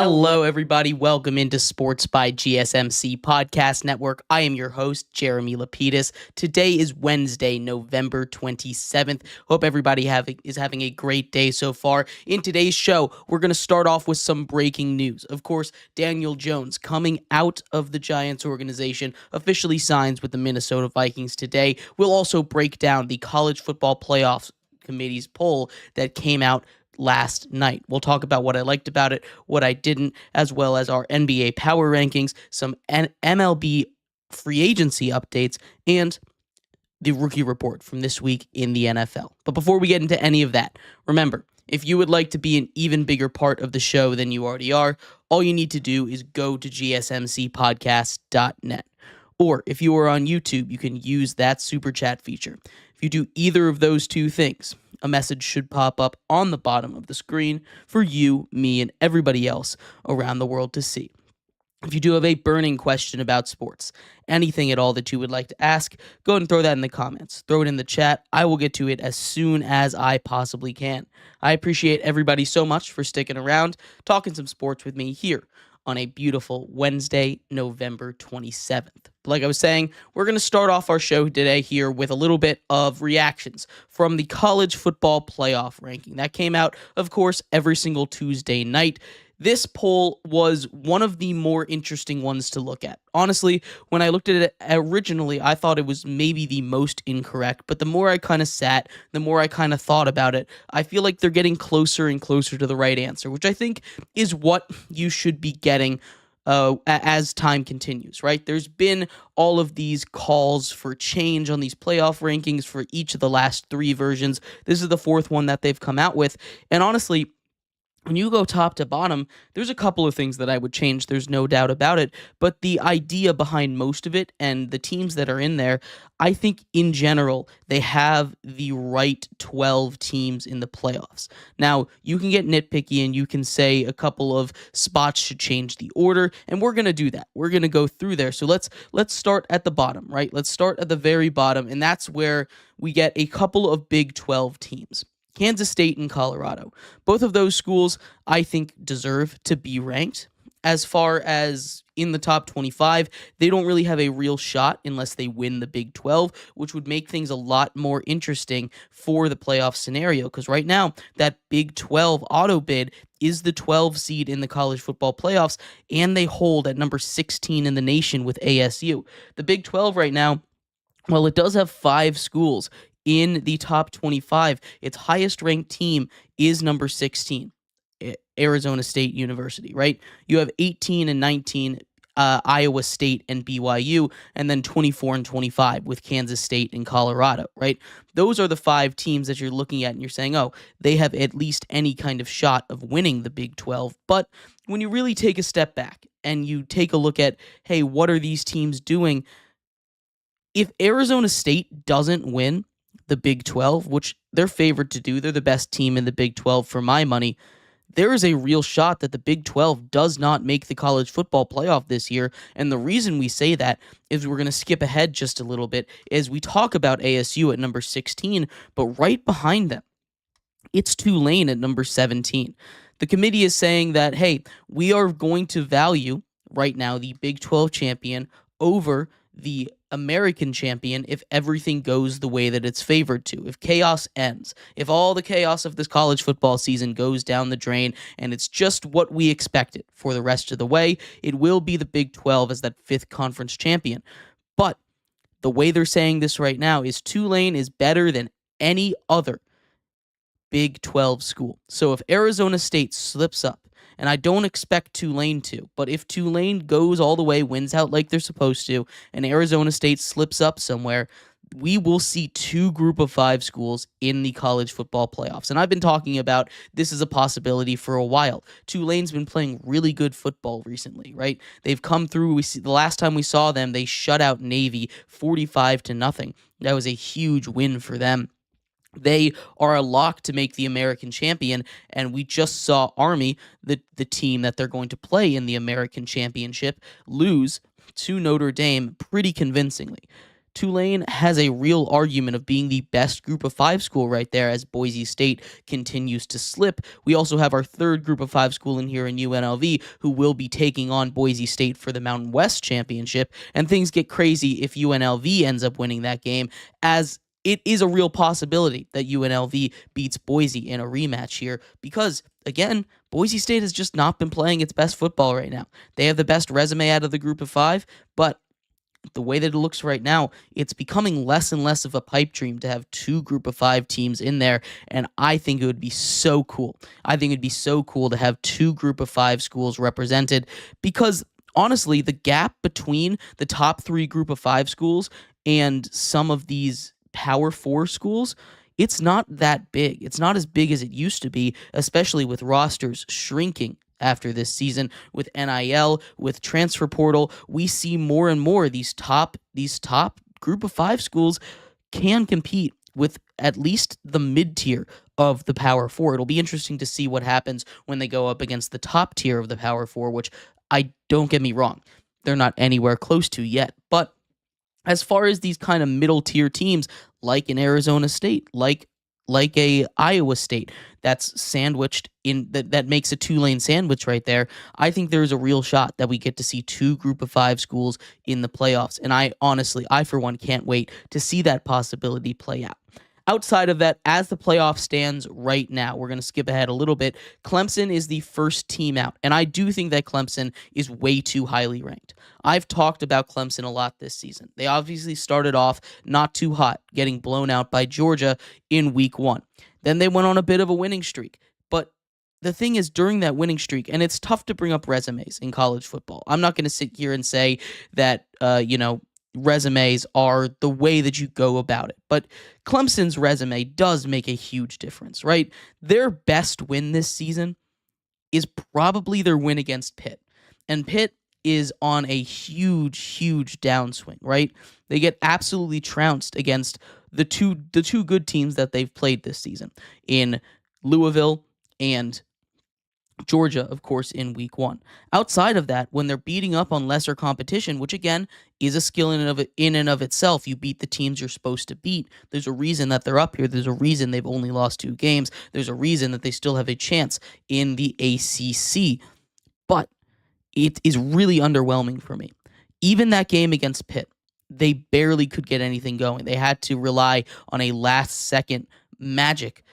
Hello, everybody. Welcome into Sports by GSMC Podcast Network. I am your host, Jeremy Lapidus. Today is Wednesday, November 27th. Hope everybody is having a great day so far. In today's show, we're going to start off with some breaking news. Of course, Daniel Jones, coming out of the Giants organization, officially signs with the Minnesota Vikings today. We'll also break down the College Football Playoffs Committee's poll that came out last night. We'll talk about what I liked about it, what I didn't, as well as our NBA power rankings, some MLB free agency updates, and the rookie report from this week in the NFL. But before we get into any of that, remember, if you would like to be an even bigger part of the show than you already are, all you need to do is go to gsmcpodcast.net. Or if you are on YouTube, you can use that super chat feature. If you do either of those two things, a message should pop up on the bottom of the screen for you, me, and everybody else around the world to see. If you do have a burning question about sports, anything at all that you would like to ask, go ahead and throw that in the comments. Throw it in the chat. I will get to it as soon as I possibly can. I appreciate everybody so much for sticking around, talking some sports with me here on a beautiful Wednesday, November 27th. But like I was saying, we're going to start off our show today here with a little bit of reactions from the college football playoff ranking. That came out, of course, every single Tuesday night. This poll was one of the more interesting ones to look at. Honestly, when I looked at it originally, I thought it was maybe the most incorrect, but the more I kind of sat, the more I kind of thought about it, I feel like they're getting closer and closer to the right answer, which I think is what you should be getting as time continues, right? There's been all of these calls for change on these playoff rankings for each of the last three versions. This is the fourth one that they've come out with, and honestly, when you go top to bottom, there's a couple of things that I would change. There's no doubt about it. But the idea behind most of it and the teams that are in there, I think in general, they have the right 12 teams in the playoffs. Now, you can get nitpicky and you can say a couple of spots should change the order, and we're going to do that. We're going to go through there. So let's start at the bottom, right? Let's start at the very bottom, and that's where we get a couple of Big 12 teams. Kansas State and Colorado. Both of those schools, I think, deserve to be ranked. As far as in the top 25, they don't really have a real shot unless they win the Big 12, which would make things a lot more interesting for the playoff scenario, because right now, that Big 12 auto bid is the 12 seed in the college football playoffs, and they hold at number 16 in the nation with ASU. The Big 12 right now, well, it does have 5 schools in the top 25. Its highest ranked team is number 16, Arizona State University, right? You have 18 and 19, Iowa State and BYU, and then 24 and 25 with Kansas State and Colorado, right? Those are the 5 teams that you're looking at and you're saying, oh, they have at least any kind of shot of winning the Big 12. But when you really take a step back and you take a look at, hey, what are these teams doing? If Arizona State doesn't win the Big 12, which they're favored to do, they're the best team in the Big 12 for my money, there is a real shot that the Big 12 does not make the college football playoff this year. And the reason we say that is we're going to skip ahead just a little bit as we talk about ASU at number 16, but right behind them, it's Tulane at number 17. The committee is saying that, hey, we are going to value right now the Big 12 champion over the American champion if everything goes the way that it's favored to. If chaos ends, if all the chaos of this college football season goes down the drain and it's just what we expected for the rest of the way, it will be the Big 12 as that 5th conference champion. But the way they're saying this right now is Tulane is better than any other Big 12 school. So if Arizona State slips up, and I don't expect Tulane to, but if Tulane goes all the way, wins out like they're supposed to, and Arizona State slips up somewhere, we will see 2 group of 5 schools in the college football playoffs. And I've been talking about this as a possibility for a while. Tulane's been playing really good football recently, right? They've come through. The last time we saw them, they shut out Navy 45-0. That was a huge win for them. They are a lock to make the American champion, and we just saw Army, the team that they're going to play in the American championship, lose to Notre Dame pretty convincingly. Tulane has a real argument of being the best group of five school right there as Boise State continues to slip. We also have our third group of five school in here in UNLV, who will be taking on Boise State for the Mountain West Championship, and things get crazy if UNLV ends up winning that game, as it is a real possibility that UNLV beats Boise in a rematch here because, again, Boise State has just not been playing its best football right now. They have the best resume out of the group of five, but the way that it looks right now, it's becoming less and less of a pipe dream to have two group of five teams in there, and I think it would be so cool. I think it'd be so cool to have two group of five schools represented because, honestly, the gap between the top three group of five schools and some of these Power 4 schools, it's not that big. It's not as big as it used to be, especially with rosters shrinking after this season with NIL, with transfer portal. We see more and more these top group of five schools can compete with at least the mid-tier of the Power 4. It'll be interesting to see what happens when they go up against the top tier of the Power 4, which don't get me wrong, they're not anywhere close to yet. But as far as these kind of middle-tier teams, like an Arizona State, like a Iowa State that's sandwiched in that makes a two-lane sandwich right there, I think there's a real shot that we get to see two group of five schools in the playoffs. And I for one, can't wait to see that possibility play out. Outside of that, as the playoff stands right now, we're going to skip ahead a little bit. Clemson is the first team out, and I do think that Clemson is way too highly ranked. I've talked about Clemson a lot this season. They obviously started off not too hot, getting blown out by Georgia in week 1. Then they went on a bit of a winning streak. But the thing is, during that winning streak, and it's tough to bring up resumes in college football. I'm not going to sit here and say that, resumes are the way that you go about it. But Clemson's resume does make a huge difference, right? Their best win this season is probably their win against Pitt. And Pitt is on a huge, huge downswing, right? They get absolutely trounced against the two good teams that they've played this season in Louisville and Georgia, of course, in week 1. Outside of that, when they're beating up on lesser competition, which again is a skill in and of itself, you beat the teams you're supposed to beat. There's a reason that they're up here. There's a reason they've only lost 2 games. There's a reason that they still have a chance in the ACC. But it is really underwhelming for me. Even that game against Pitt, they barely could get anything going. They had to rely on a last-second magic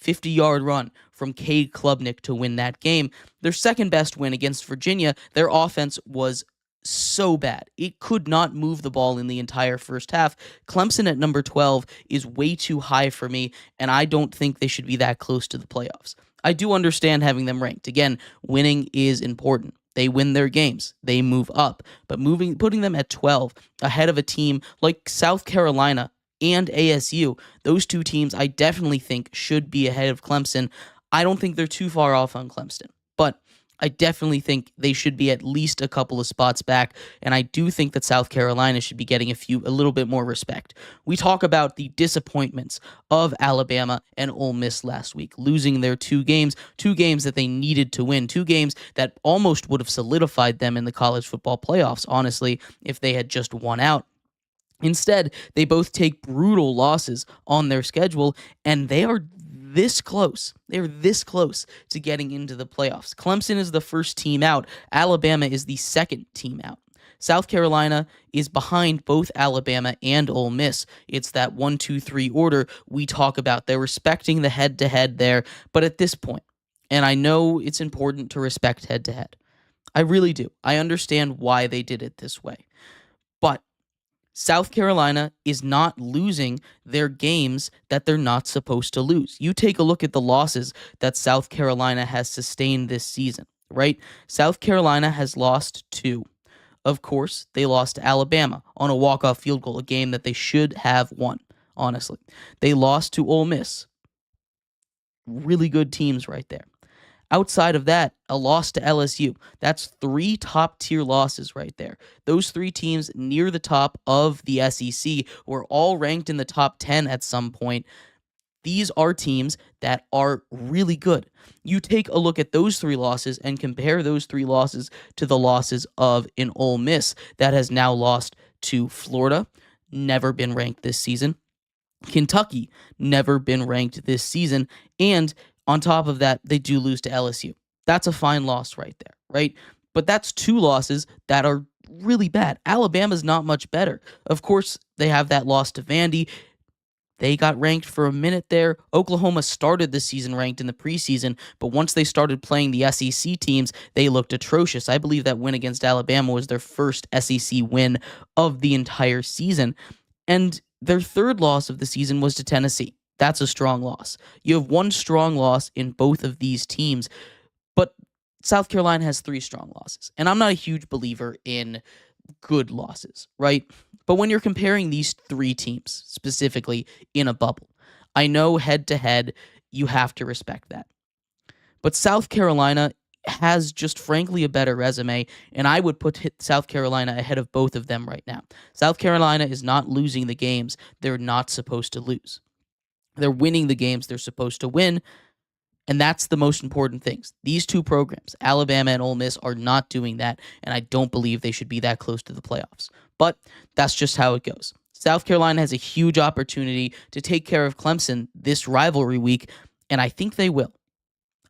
50-yard run from Cade Klubnik to win that game. Their second-best win against Virginia, their offense was so bad. It could not move the ball in the entire first half. Clemson at number 12 is way too high for me, and I don't think they should be that close to the playoffs. I do understand having them ranked. Again, winning is important. They win their games. They move up. But putting them at 12 ahead of a team like South Carolina and ASU, those two teams I definitely think should be ahead of Clemson. I don't think they're too far off on Clemson, but I definitely think they should be at least a couple of spots back, and I do think that South Carolina should be getting a little bit more respect. We talk about the disappointments of Alabama and Ole Miss last week, losing their 2 games that they needed to win, 2 games that almost would have solidified them in the college football playoffs, honestly, if they had just won out. Instead, they both take brutal losses on their schedule, and they are this close. They're this close to getting into the playoffs. Clemson is the first team out. Alabama is the second team out. South Carolina is behind both Alabama and Ole Miss. It's that 1, 2, 3 order we talk about. They're respecting the head-to-head there, but at this point, and I know it's important to respect head-to-head. I really do. I understand why they did it this way. But South Carolina is not losing their games that they're not supposed to lose. You take a look at the losses that South Carolina has sustained this season, right? South Carolina has lost 2. Of course, they lost to Alabama on a walk-off field goal, a game that they should have won, honestly. They lost to Ole Miss. Really good teams right there. Outside of that, a loss to LSU. That's 3 top-tier losses right there. Those 3 teams near the top of the SEC were all ranked in the top 10 at some point. These are teams that are really good. You take a look at those 3 losses and compare those 3 losses to the losses of an Ole Miss that has now lost to Florida, never been ranked this season. Kentucky, never been ranked this season. And on top of that, they do lose to LSU. That's a fine loss right there, right? But that's two losses that are really bad. Alabama's not much better. Of course, they have that loss to Vandy. They got ranked for a minute there. Oklahoma started the season ranked in the preseason, but once they started playing the SEC teams, they looked atrocious. I believe that win against Alabama was their first SEC win of the entire season. And their third loss of the season was to Tennessee. That's a strong loss. You have one strong loss in both of these teams, but South Carolina has three strong losses. And I'm not a huge believer in good losses, right? But when you're comparing these three teams specifically in a bubble, I know head to head, you have to respect that. But South Carolina has just frankly a better resume, and I would put South Carolina ahead of both of them right now. South Carolina is not losing the games they're not supposed to lose. They're winning the games they're supposed to win, and that's the most important things. These two programs, Alabama and Ole Miss, are not doing that, and I don't believe they should be that close to the playoffs. But that's just how it goes. South Carolina has a huge opportunity to take care of Clemson this rivalry week, and I think they will.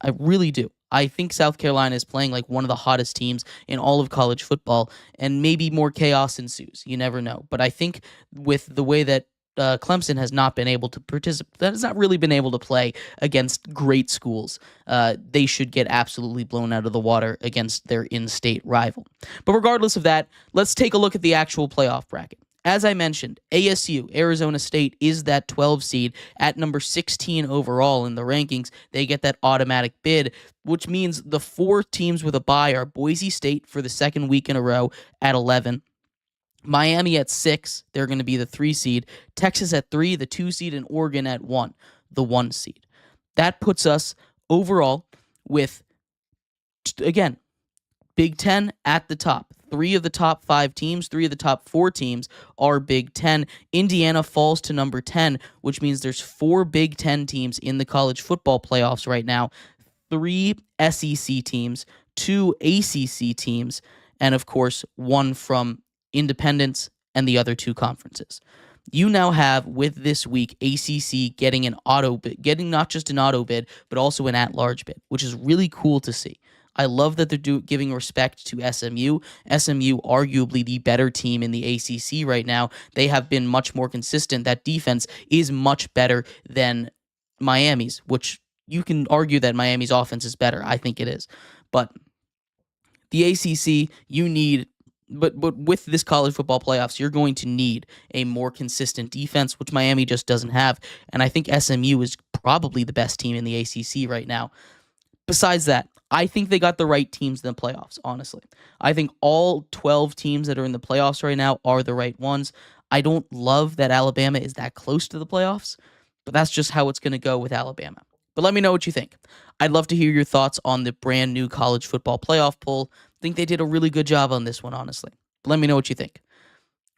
I really do. I think South Carolina is playing like one of the hottest teams in all of college football, and maybe more chaos ensues. You never know. But I think with the way that Clemson has not been able to participate, that has not really been able to play against great schools, they should get absolutely blown out of the water against their in-state rival. But regardless of that, let's take a look at the actual playoff bracket. As I mentioned, ASU, Arizona State, is that 12 seed at number 16 overall in the rankings. They get that automatic bid, which means the four teams with a bye are Boise State for the second week in a row at 11. Miami at 6, they're going to be the 3 seed. Texas at 3, the 2 seed, and Oregon at 1, the 1 seed. That puts us overall with, again, Big Ten at the top. 3 of the top 5 teams, 3 of the top 4 teams are Big Ten. Indiana falls to number 10, which means there's 4 Big Ten teams in the college football playoffs right now, 3 SEC teams, 2 ACC teams, and of course, 1 from independents and the other 2 conferences. You now have, with this week, ACC getting an auto bid, getting not just an auto bid, but also an at-large bid, which is really cool to see. I love that they're giving respect to SMU. SMU, arguably the better team in the ACC right now. They have been much more consistent. That defense is much better than Miami's, which you can argue that Miami's offense is better. I think it is. But the ACC, you need... But with this college football playoffs, you're going to need a more consistent defense, which Miami just doesn't have. And I think SMU is probably the best team in the ACC right now. Besides that, I think they got the right teams in the playoffs, honestly. I think all 12 teams that are in the playoffs right now are the right ones. I don't love that Alabama is that close to the playoffs, but that's just how it's going to go with Alabama. But let me know what you think. I'd love to hear your thoughts on the brand new college football playoff poll. I think they did a really good job on this one, honestly. But let me know what you think.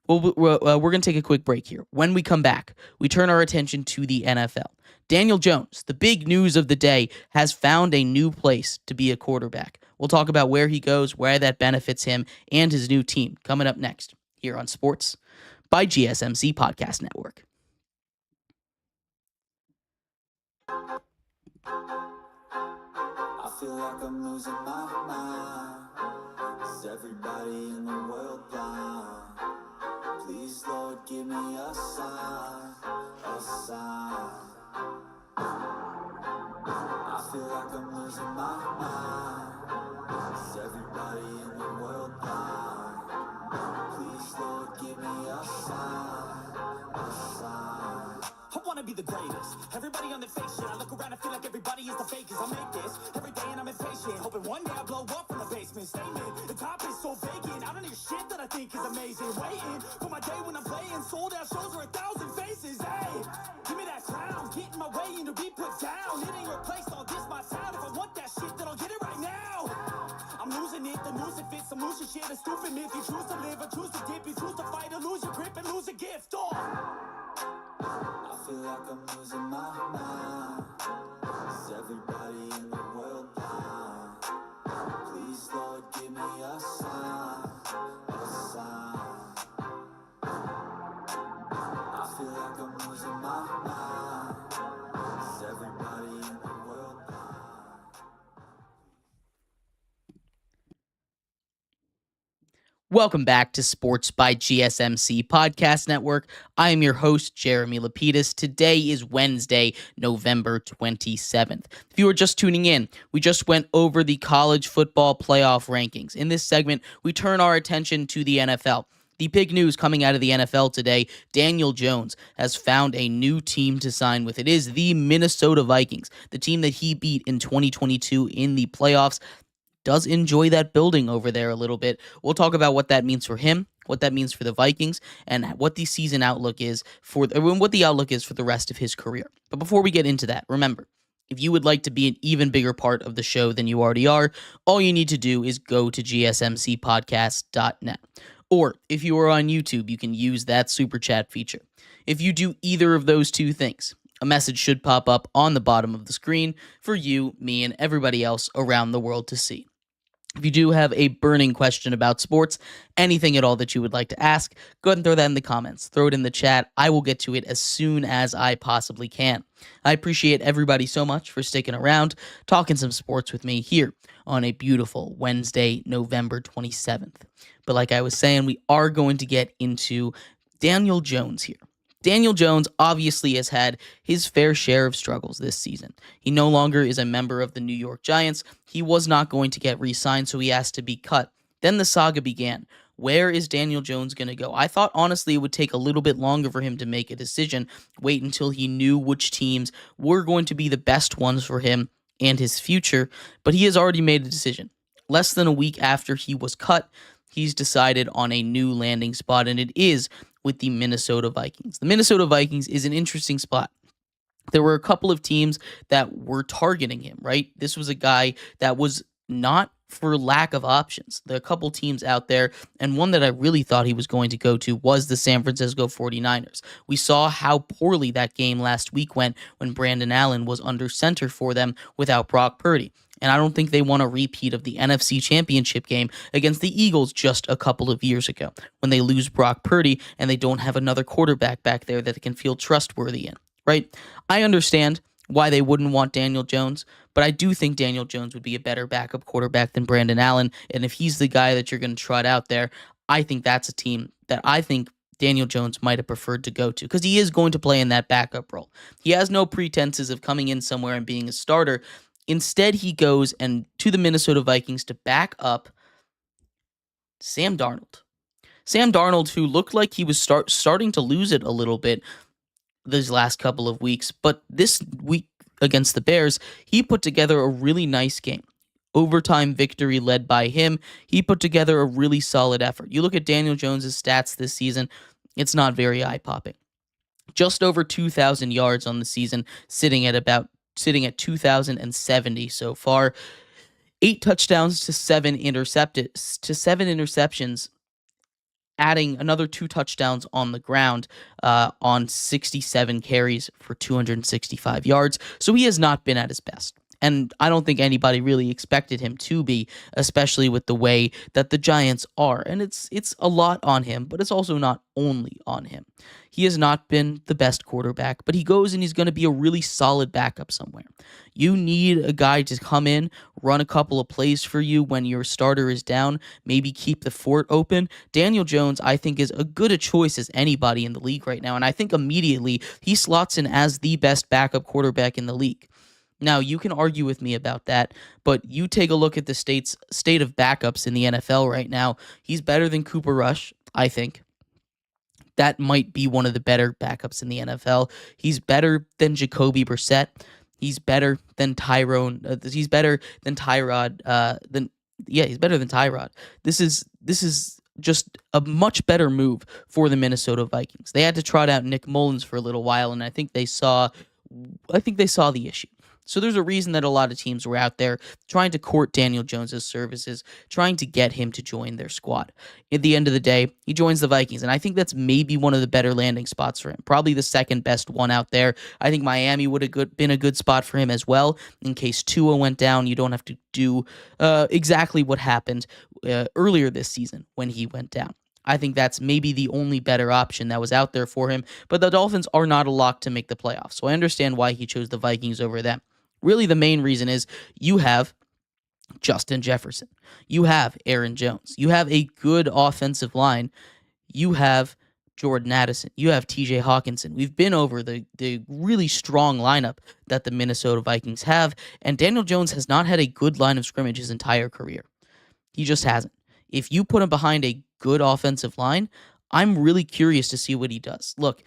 Well, we're going to take a quick break here. When we come back, we turn our attention to the NFL. Daniel Jones, the big news of the day, has found a new place to be a quarterback. We'll talk about where he goes, where that benefits him, and his new team coming up next here on Sports by GSMC Podcast Network. I feel like I'm losing my mind. Is everybody in the world blind? Please, Lord, give me a sign, a sign. I feel like I'm losing my mind. Is everybody in the world blind? Please, Lord, give me a sign, a sign. I wanna be the greatest. Everybody on the fake shit. I look around and feel like everybody is the fakest. I make this every day and I'm impatient. Hoping one day I blow up from the basement. Statement, the top is so vacant. I don't hear shit that I think is amazing. Waiting for my day when I'm playing. Sold out shows where 1,000 faces. Hey, give me that crown. Get in my way and to be put down. It ain't your place, all this my town. If I want that shit, then I'll get it right now. I'm losing it, the news it fits. I'm losing shit, a stupid myth. You choose to live or choose to dip. You choose to fight or lose your grip and lose a gift. I feel like I'm losing my mind. Is everybody in the world blind? Please, Lord, give me a sign, a sign. Welcome back to Sports by GSMC Podcast Network. I am your host, Jeremy Lapidus. Today is Wednesday, November 27th. If you are just tuning in, we just went over the college football playoff rankings. In this segment, we turn our attention to the NFL. The big news coming out of the NFL today, Daniel Jones has found a new team to sign with. It is the Minnesota Vikings, the team that he beat in 2022 in the playoffs. Does enjoy that building over there a little bit. We'll talk about what that means for him, what that means for the Vikings, and what the season outlook is what the outlook is for the rest of his career. But before we get into that, remember, if you would like to be an even bigger part of the show than you already are, all you need to do is go to gsmcpodcast.net. Or if you are on YouTube, you can use that super chat feature. If you do either of those two things, a message should pop up on the bottom of the screen for you, me, and everybody else around the world to see. If you do have a burning question about sports, anything at all that you would like to ask, go ahead and throw that in the comments. Throw it in the chat. I will get to it as soon as I possibly can. I appreciate everybody so much for sticking around, talking some sports with me here on a beautiful Wednesday, November 27th. But like I was saying, we are going to get into Daniel Jones here. Daniel Jones obviously has had his fair share of struggles this season. He no longer is a member of the New York Giants. He was not going to get re-signed, so he asked to be cut. Then the saga began. Where is Daniel Jones going to go? I thought, honestly, it would take a little bit longer for him to make a decision, wait until he knew which teams were going to be the best ones for him and his future, but he has already made a decision. Less than a week after he was cut, he's decided on a new landing spot, and it is with the Minnesota Vikings. The Minnesota Vikings is an interesting spot. There were a couple of teams that were targeting him, right? This was a guy that was not for lack of options. There are a couple teams out there, and one that I really thought he was going to go to was the San Francisco 49ers. We saw how poorly that game last week went when Brandon Allen was under center for them without Brock Purdy. And I don't think they want a repeat of the NFC Championship game against the Eagles just a couple of years ago when they lose Brock Purdy and they don't have another quarterback back there that they can feel trustworthy in, right? I understand why they wouldn't want Daniel Jones, but I do think Daniel Jones would be a better backup quarterback than Brandon Allen. And if he's the guy that you're going to trot out there, I think that's a team that I think Daniel Jones might have preferred to go to because he is going to play in that backup role. He has no pretenses of coming in somewhere and being a starter. Instead, he goes to the Minnesota Vikings to back up Sam Darnold. Sam Darnold, who looked like he was starting to lose it a little bit these last couple of weeks, but this week against the Bears, he put together a really nice game. Overtime victory led by him. He put together a really solid effort. You look at Daniel Jones' stats this season, it's not very eye-popping. Just over 2,000 yards on the season, sitting at 2,070 so far. 8 touchdowns to 7 interceptions, adding another 2 touchdowns on the ground on 67 carries for 265 yards. So he has not been at his best. And I don't think anybody really expected him to be, especially with the way that the Giants are. And it's a lot on him, but it's also not only on him. He has not been the best quarterback, but he goes and he's going to be a really solid backup somewhere. You need a guy to come in, run a couple of plays for you when your starter is down, maybe keep the fort open. Daniel Jones, I think, is as good a choice as anybody in the league right now, and I think immediately he slots in as the best backup quarterback in the league. Now, you can argue with me about that, but you take a look at the state of backups in the NFL right now. He's better than Cooper Rush, I think. That might be one of the better backups in the NFL. He's better than Jacoby Brissett. He's better than Tyrod. He's better than Tyrod. He's better than Tyrod. This is just a much better move for the Minnesota Vikings. They had to trot out Nick Mullins for a little while, and I think they saw the issue. So there's a reason that a lot of teams were out there trying to court Daniel Jones' services, trying to get him to join their squad. At the end of the day, he joins the Vikings, and I think that's maybe one of the better landing spots for him. Probably the second best one out there. I think Miami would have been a good spot for him as well. In case Tua went down, you don't have to do exactly what happened earlier this season when he went down. I think that's maybe the only better option that was out there for him, but the Dolphins are not a lock to make the playoffs, so I understand why he chose the Vikings over them. Really, the main reason is you have Justin Jefferson. You have Aaron Jones. You have a good offensive line. You have Jordan Addison. You have TJ Hawkinson. We've been over the really strong lineup that the Minnesota Vikings have, and Daniel Jones has not had a good line of scrimmage his entire career. He just hasn't. If you put him behind a good offensive line, I'm really curious to see what he does. Look,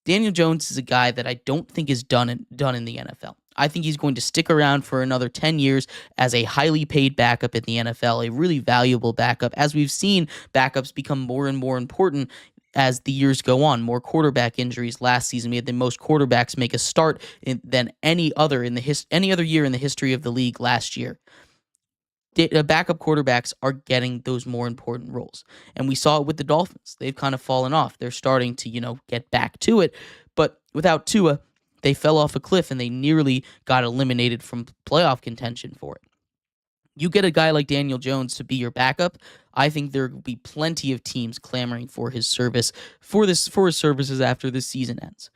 Daniel Jones is a guy that I don't think is done in the NFL. I think he's going to stick around for another 10 years as a highly paid backup in the NFL, a really valuable backup. As we've seen, backups become more and more important as the years go on. More quarterback injuries last season. We had the most quarterbacks make a start than any other year in the history of the league last year. Backup quarterbacks are getting those more important roles. And we saw it with the Dolphins. They've kind of fallen off. They're starting to, get back to it. But without Tua, they fell off a cliff and they nearly got eliminated from playoff contention for it. You get a guy like Daniel Jones to be your backup, I think there will be plenty of teams clamoring for his services after this season ends.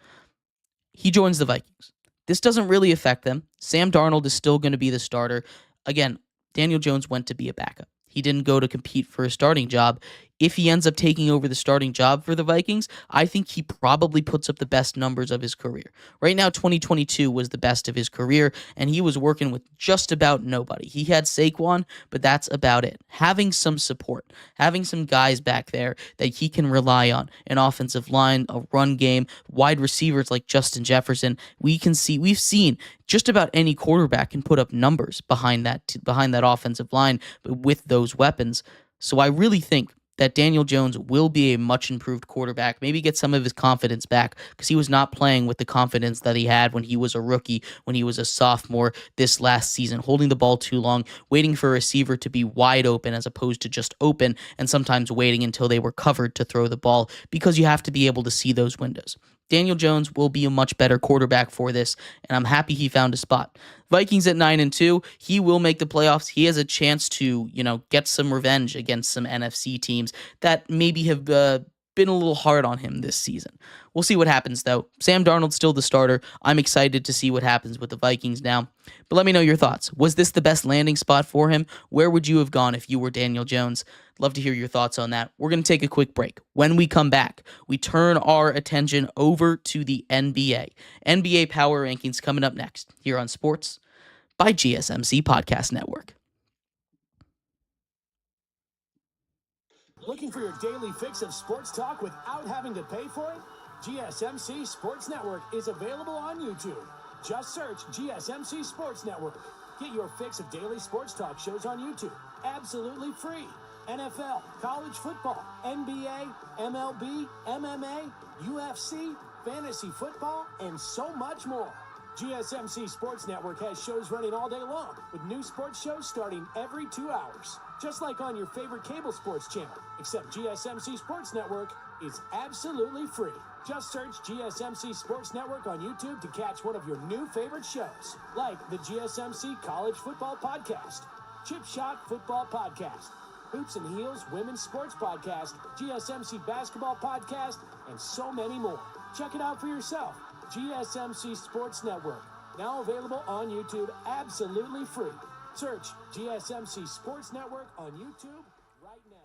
He joins the Vikings. This doesn't really affect them. Sam Darnold is still going to be the starter. Again, Daniel Jones went to be a backup. He didn't go to compete for a starting job. If he ends up taking over the starting job for the Vikings, I think he probably puts up the best numbers of his career. Right now, 2022 was the best of his career, and he was working with just about nobody. He had Saquon, but that's about it. Having some support, having some guys back there that he can rely on, an offensive line, a run game, wide receivers like Justin Jefferson, we've seen just about any quarterback can put up numbers behind that offensive line with those weapons. So I really think that Daniel Jones will be a much improved quarterback, maybe get some of his confidence back because he was not playing with the confidence that he had when he was a rookie, when he was a sophomore this last season, holding the ball too long, waiting for a receiver to be wide open as opposed to just open, and sometimes waiting until they were covered to throw the ball because you have to be able to see those windows. Daniel Jones will be a much better quarterback for this, and I'm happy he found a spot. Vikings at 9-2, he will make the playoffs. He has a chance to, get some revenge against some NFC teams that maybe have been a little hard on him this season. We'll see what happens, though. Sam Darnold's still the starter. I'm excited to see what happens with the Vikings now. But let me know your thoughts. Was this the best landing spot for him? Where would you have gone if you were Daniel Jones? Love to hear your thoughts on that. We're going to take a quick break. When we come back, we turn our attention over to the NBA. NBA Power Rankings coming up next here on Sports by GSMC Podcast Network. Looking for your daily fix of sports talk without having to pay for it? GSMC Sports Network is available on YouTube. Just search GSMC Sports Network. Get your fix of daily sports talk shows on YouTube. Absolutely free. NFL, college football, NBA, MLB, MMA, UFC, fantasy football, and so much more. GSMC Sports Network has shows running all day long, with new sports shows starting every 2 hours. Just like on your favorite cable sports channel, except GSMC Sports Network is absolutely free. Just search GSMC Sports Network on YouTube to catch one of your new favorite shows, like the GSMC College Football Podcast, Chip Shot Football Podcast, Hoops and Heels Women's Sports Podcast, GSMC Basketball Podcast, and so many more. Check it out for yourself. GSMC Sports Network, now available on YouTube absolutely free. Search GSMC Sports Network on YouTube right now.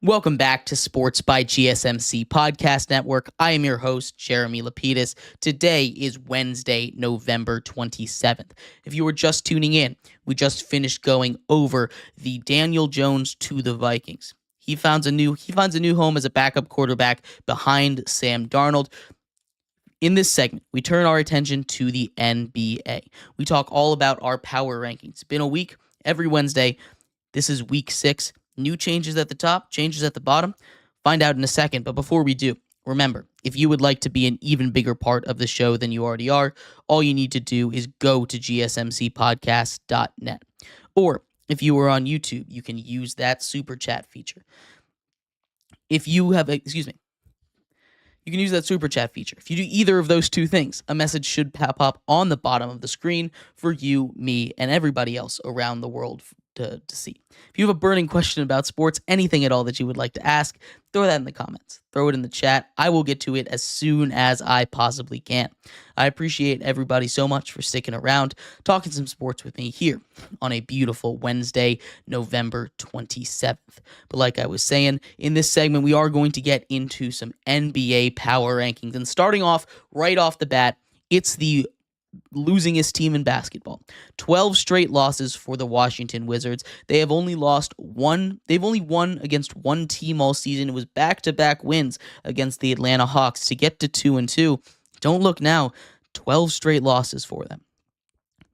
Welcome back to Sports by GSMC Podcast Network. I am your host, Jeremy Lapidus. Today is Wednesday, November 27th. If you were just tuning in, we just finished going over the Daniel Jones to the Vikings. He finds a new home as a backup quarterback behind Sam Darnold. In this segment, we turn our attention to the NBA. We talk all about our power rankings. It's been a week, every Wednesday. This is week 6. New changes at the top, changes at the bottom. Find out in a second. But before we do, remember, if you would like to be an even bigger part of the show than you already are, all you need to do is go to gsmcpodcast.net. Or if you are on YouTube, you can use that super chat feature. You can use that super chat feature. If you do either of those two things, a message should pop up on the bottom of the screen for you, me, and everybody else around the world to see. If you have a burning question about sports, anything at all that you would like to ask, throw that in the comments. Throw it in the chat. I will get to it as soon as I possibly can. I appreciate everybody so much for sticking around, talking some sports with me here on a beautiful Wednesday, November 27th. But like I was saying, in this segment, we are going to get into some NBA power rankings. And starting off right off the bat, it's the losingest team in basketball. 12 straight losses for the Washington Wizards. They have only lost one. They've only won against one team all season. It was back-to-back wins against the Atlanta Hawks to get to 2-2. Don't look now. 12 straight losses for them.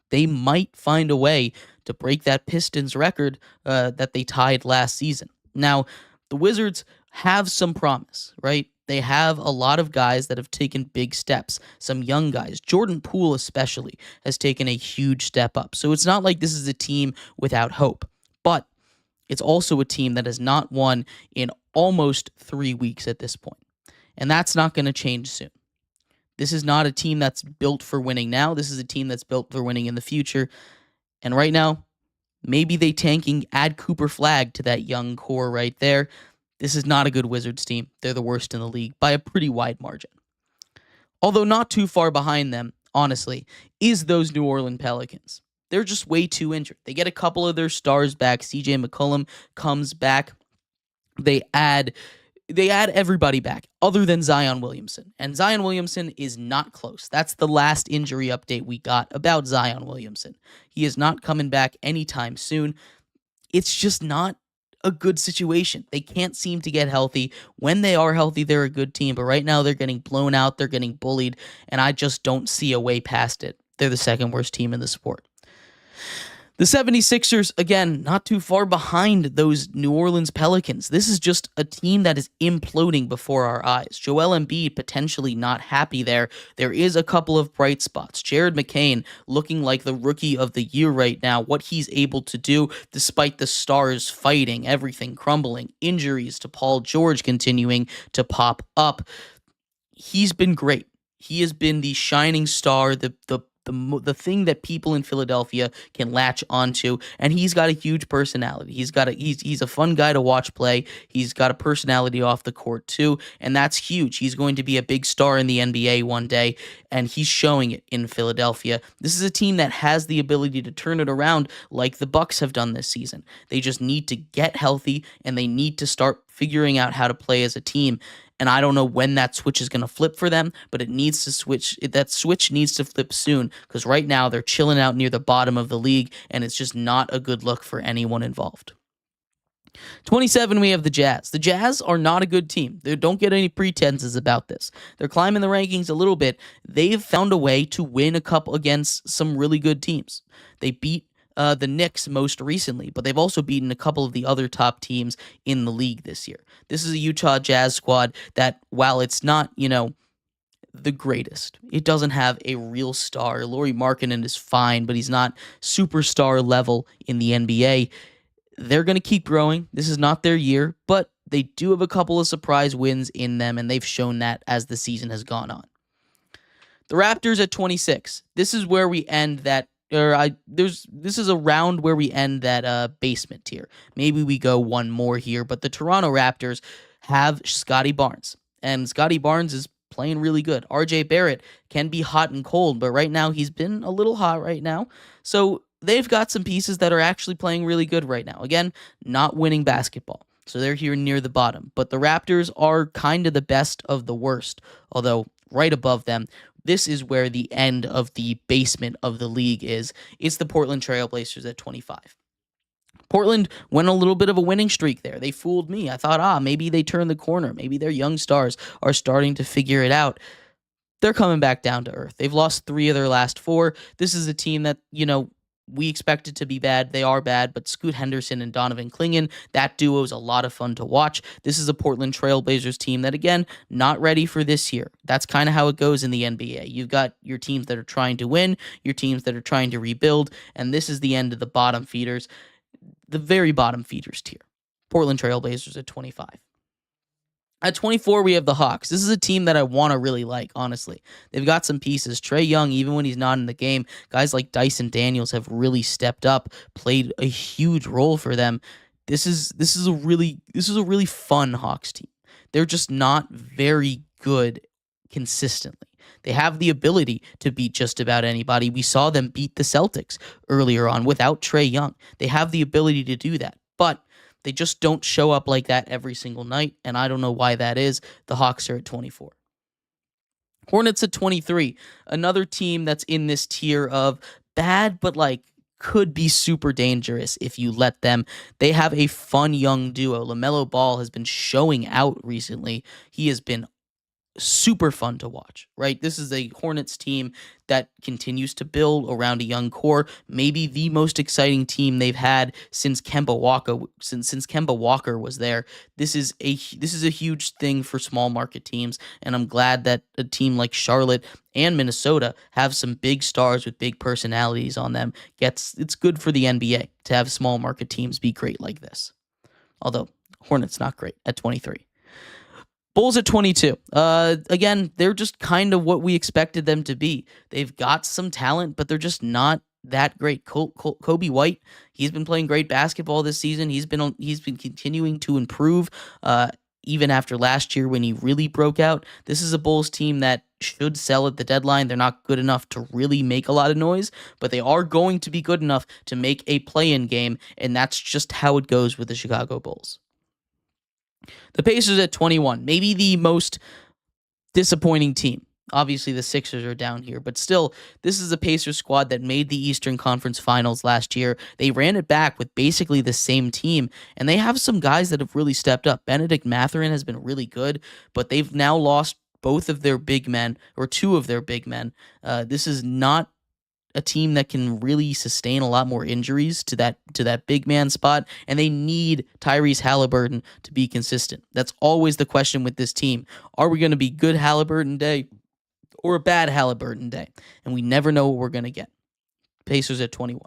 They might find a way to break that Pistons record that they tied last season. Now, the Wizards have some promise, right? They have a lot of guys that have taken big steps, some young guys. Jordan Poole especially has taken a huge step up. So it's not like this is a team without hope, but it's also a team that has not won in almost 3 weeks at this point. And that's not going to change soon. This is not a team that's built for winning now. This is a team that's built for winning in the future. And right now, maybe they tanking, add Cooper Flagg to that young core right there. This is not a good Wizards team. They're the worst in the league by a pretty wide margin. Although not too far behind them, honestly, is those New Orleans Pelicans. They're just way too injured. They get a couple of their stars back. CJ McCollum comes back. They add everybody back other than Zion Williamson. And Zion Williamson is not close. That's the last injury update we got about Zion Williamson. He is not coming back anytime soon. It's just not a good situation. They can't seem to get healthy. When they are healthy, they're a good team, but right now they're getting blown out, they're getting bullied, and I just don't see a way past it. They're the second worst team in the sport. The 76ers, again, not too far behind those New Orleans Pelicans. This is just a team that is imploding before our eyes. Joel Embiid potentially not happy there. There is a couple of bright spots. Jared McCain looking like the rookie of the year right now. What he's able to do despite the stars fighting, everything crumbling, injuries to Paul George continuing to pop up. He's been great. He has been the shining star, the thing that people in Philadelphia can latch onto, and he's got a huge personality. He's a fun guy to watch play. He's got a personality off the court too, and that's huge. He's going to be a big star in the NBA one day, and he's showing it in Philadelphia. This is a team that has the ability to turn it around like the Bucks have done this season. They just need to get healthy, and they need to start figuring out how to play as a team. And I don't know when that switch is going to flip for them, but it needs to switch. That switch needs to flip soon, because right now they're chilling out near the bottom of the league, and it's just not a good look for anyone involved. 27, we have the Jazz. The Jazz are not a good team. They don't get any pretenses about this. They're climbing the rankings a little bit. They've found a way to win a couple against some really good teams. They beat the Knicks most recently, but they've also beaten a couple of the other top teams in the league this year. This is a Utah Jazz squad that, while it's not, the greatest, it doesn't have a real star. Lauri Markkanen is fine, but he's not superstar level in the NBA. They're going to keep growing. This is not their year, but they do have a couple of surprise wins in them, and they've shown that as the season has gone on. The Raptors at 26. This is where we end that. This is a round where we end that basement tier. Maybe we go one more here, but the Toronto Raptors have Scotty Barnes, and Scotty Barnes is playing really good. RJ Barrett can be hot and cold, but right now he's been a little hot right now. So they've got some pieces that are actually playing really good right now. Again, not winning basketball, so they're here near the bottom. But the Raptors are kind of the best of the worst, although right above them, this is where the end of the basement of the league is. It's the Portland Trail Blazers at 25. Portland went a little bit of a winning streak there. They fooled me. I thought, maybe they turned the corner. Maybe their young stars are starting to figure it out. They're coming back down to earth. They've lost 3 of their last 4. This is a team that, we expected to be bad. They are bad, but Scoot Henderson and Donovan Clingan, that duo is a lot of fun to watch. This is a Portland Trail Blazers team that, again, not ready for this year. That's kind of how it goes in the NBA. You've got your teams that are trying to win, your teams that are trying to rebuild, and this is the end of the bottom feeders, the very bottom feeders tier. Portland Trail Blazers at 25. At 24, we have the Hawks. This is a team that I want to really like, honestly. They've got some pieces. Trae Young, even when he's not in the game, guys like Dyson Daniels have really stepped up, played a huge role for them. This is a really fun Hawks team. They're just not very good consistently. They have the ability to beat just about anybody. We saw them beat the Celtics earlier on without Trae Young. They have the ability to do that, but they just don't show up like that every single night, and I don't know why that is. The Hawks are at 24. Hornets at 23. Another team that's in this tier of bad, but could be super dangerous if you let them. They have a fun young duo. LaMelo Ball has been showing out recently. He has been super fun to watch, right? This is a Hornets team that continues to build around a young core, maybe the most exciting team they've had since Kemba Walker was there. This is a huge thing for small market teams, and I'm glad that a team like Charlotte and Minnesota have some big stars with big personalities on them. It's good for the NBA to have small market teams be great like this. Although Hornets not great at 23. Bulls at 22. Again, they're just kind of what we expected them to be. They've got some talent, but they're just not that great. Kobe White, he's been playing great basketball this season. He's been continuing to improve, even after last year when he really broke out. This is a Bulls team that should sell at the deadline. They're not good enough to really make a lot of noise, but they are going to be good enough to make a play-in game, and that's just how it goes with the Chicago Bulls. The Pacers at 21, maybe the most disappointing team. Obviously, the Sixers are down here, but still, this is a Pacers squad that made the Eastern Conference Finals last year. They ran it back with basically the same team, and they have some guys that have really stepped up. Benedict Mathurin has been really good, but they've now lost both of their big men, or two of their big men. This is not a team that can really sustain a lot more injuries to that big man spot, and they need Tyrese Halliburton to be consistent. That's always the question with this team. Are we going to be good Halliburton day or a bad Halliburton day? And we never know what we're going to get. Pacers at 21.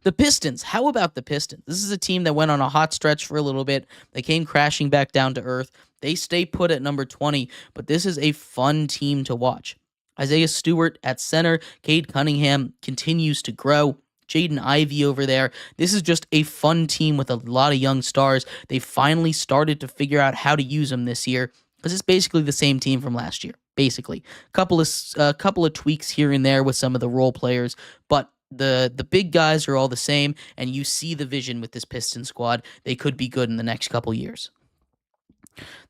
The Pistons. How about the Pistons? This is a team that went on a hot stretch for a little bit. They came crashing back down to earth. They stay put at number 20, but this is a fun team to watch. Isaiah Stewart at center. Cade Cunningham continues to grow. Jaden Ivey over there. This is just a fun team with a lot of young stars. They finally started to figure out how to use them this year because it's basically the same team from last year. Basically, couple of tweaks here and there with some of the role players, but the big guys are all the same, and you see the vision with this Piston squad. They could be good in the next couple years.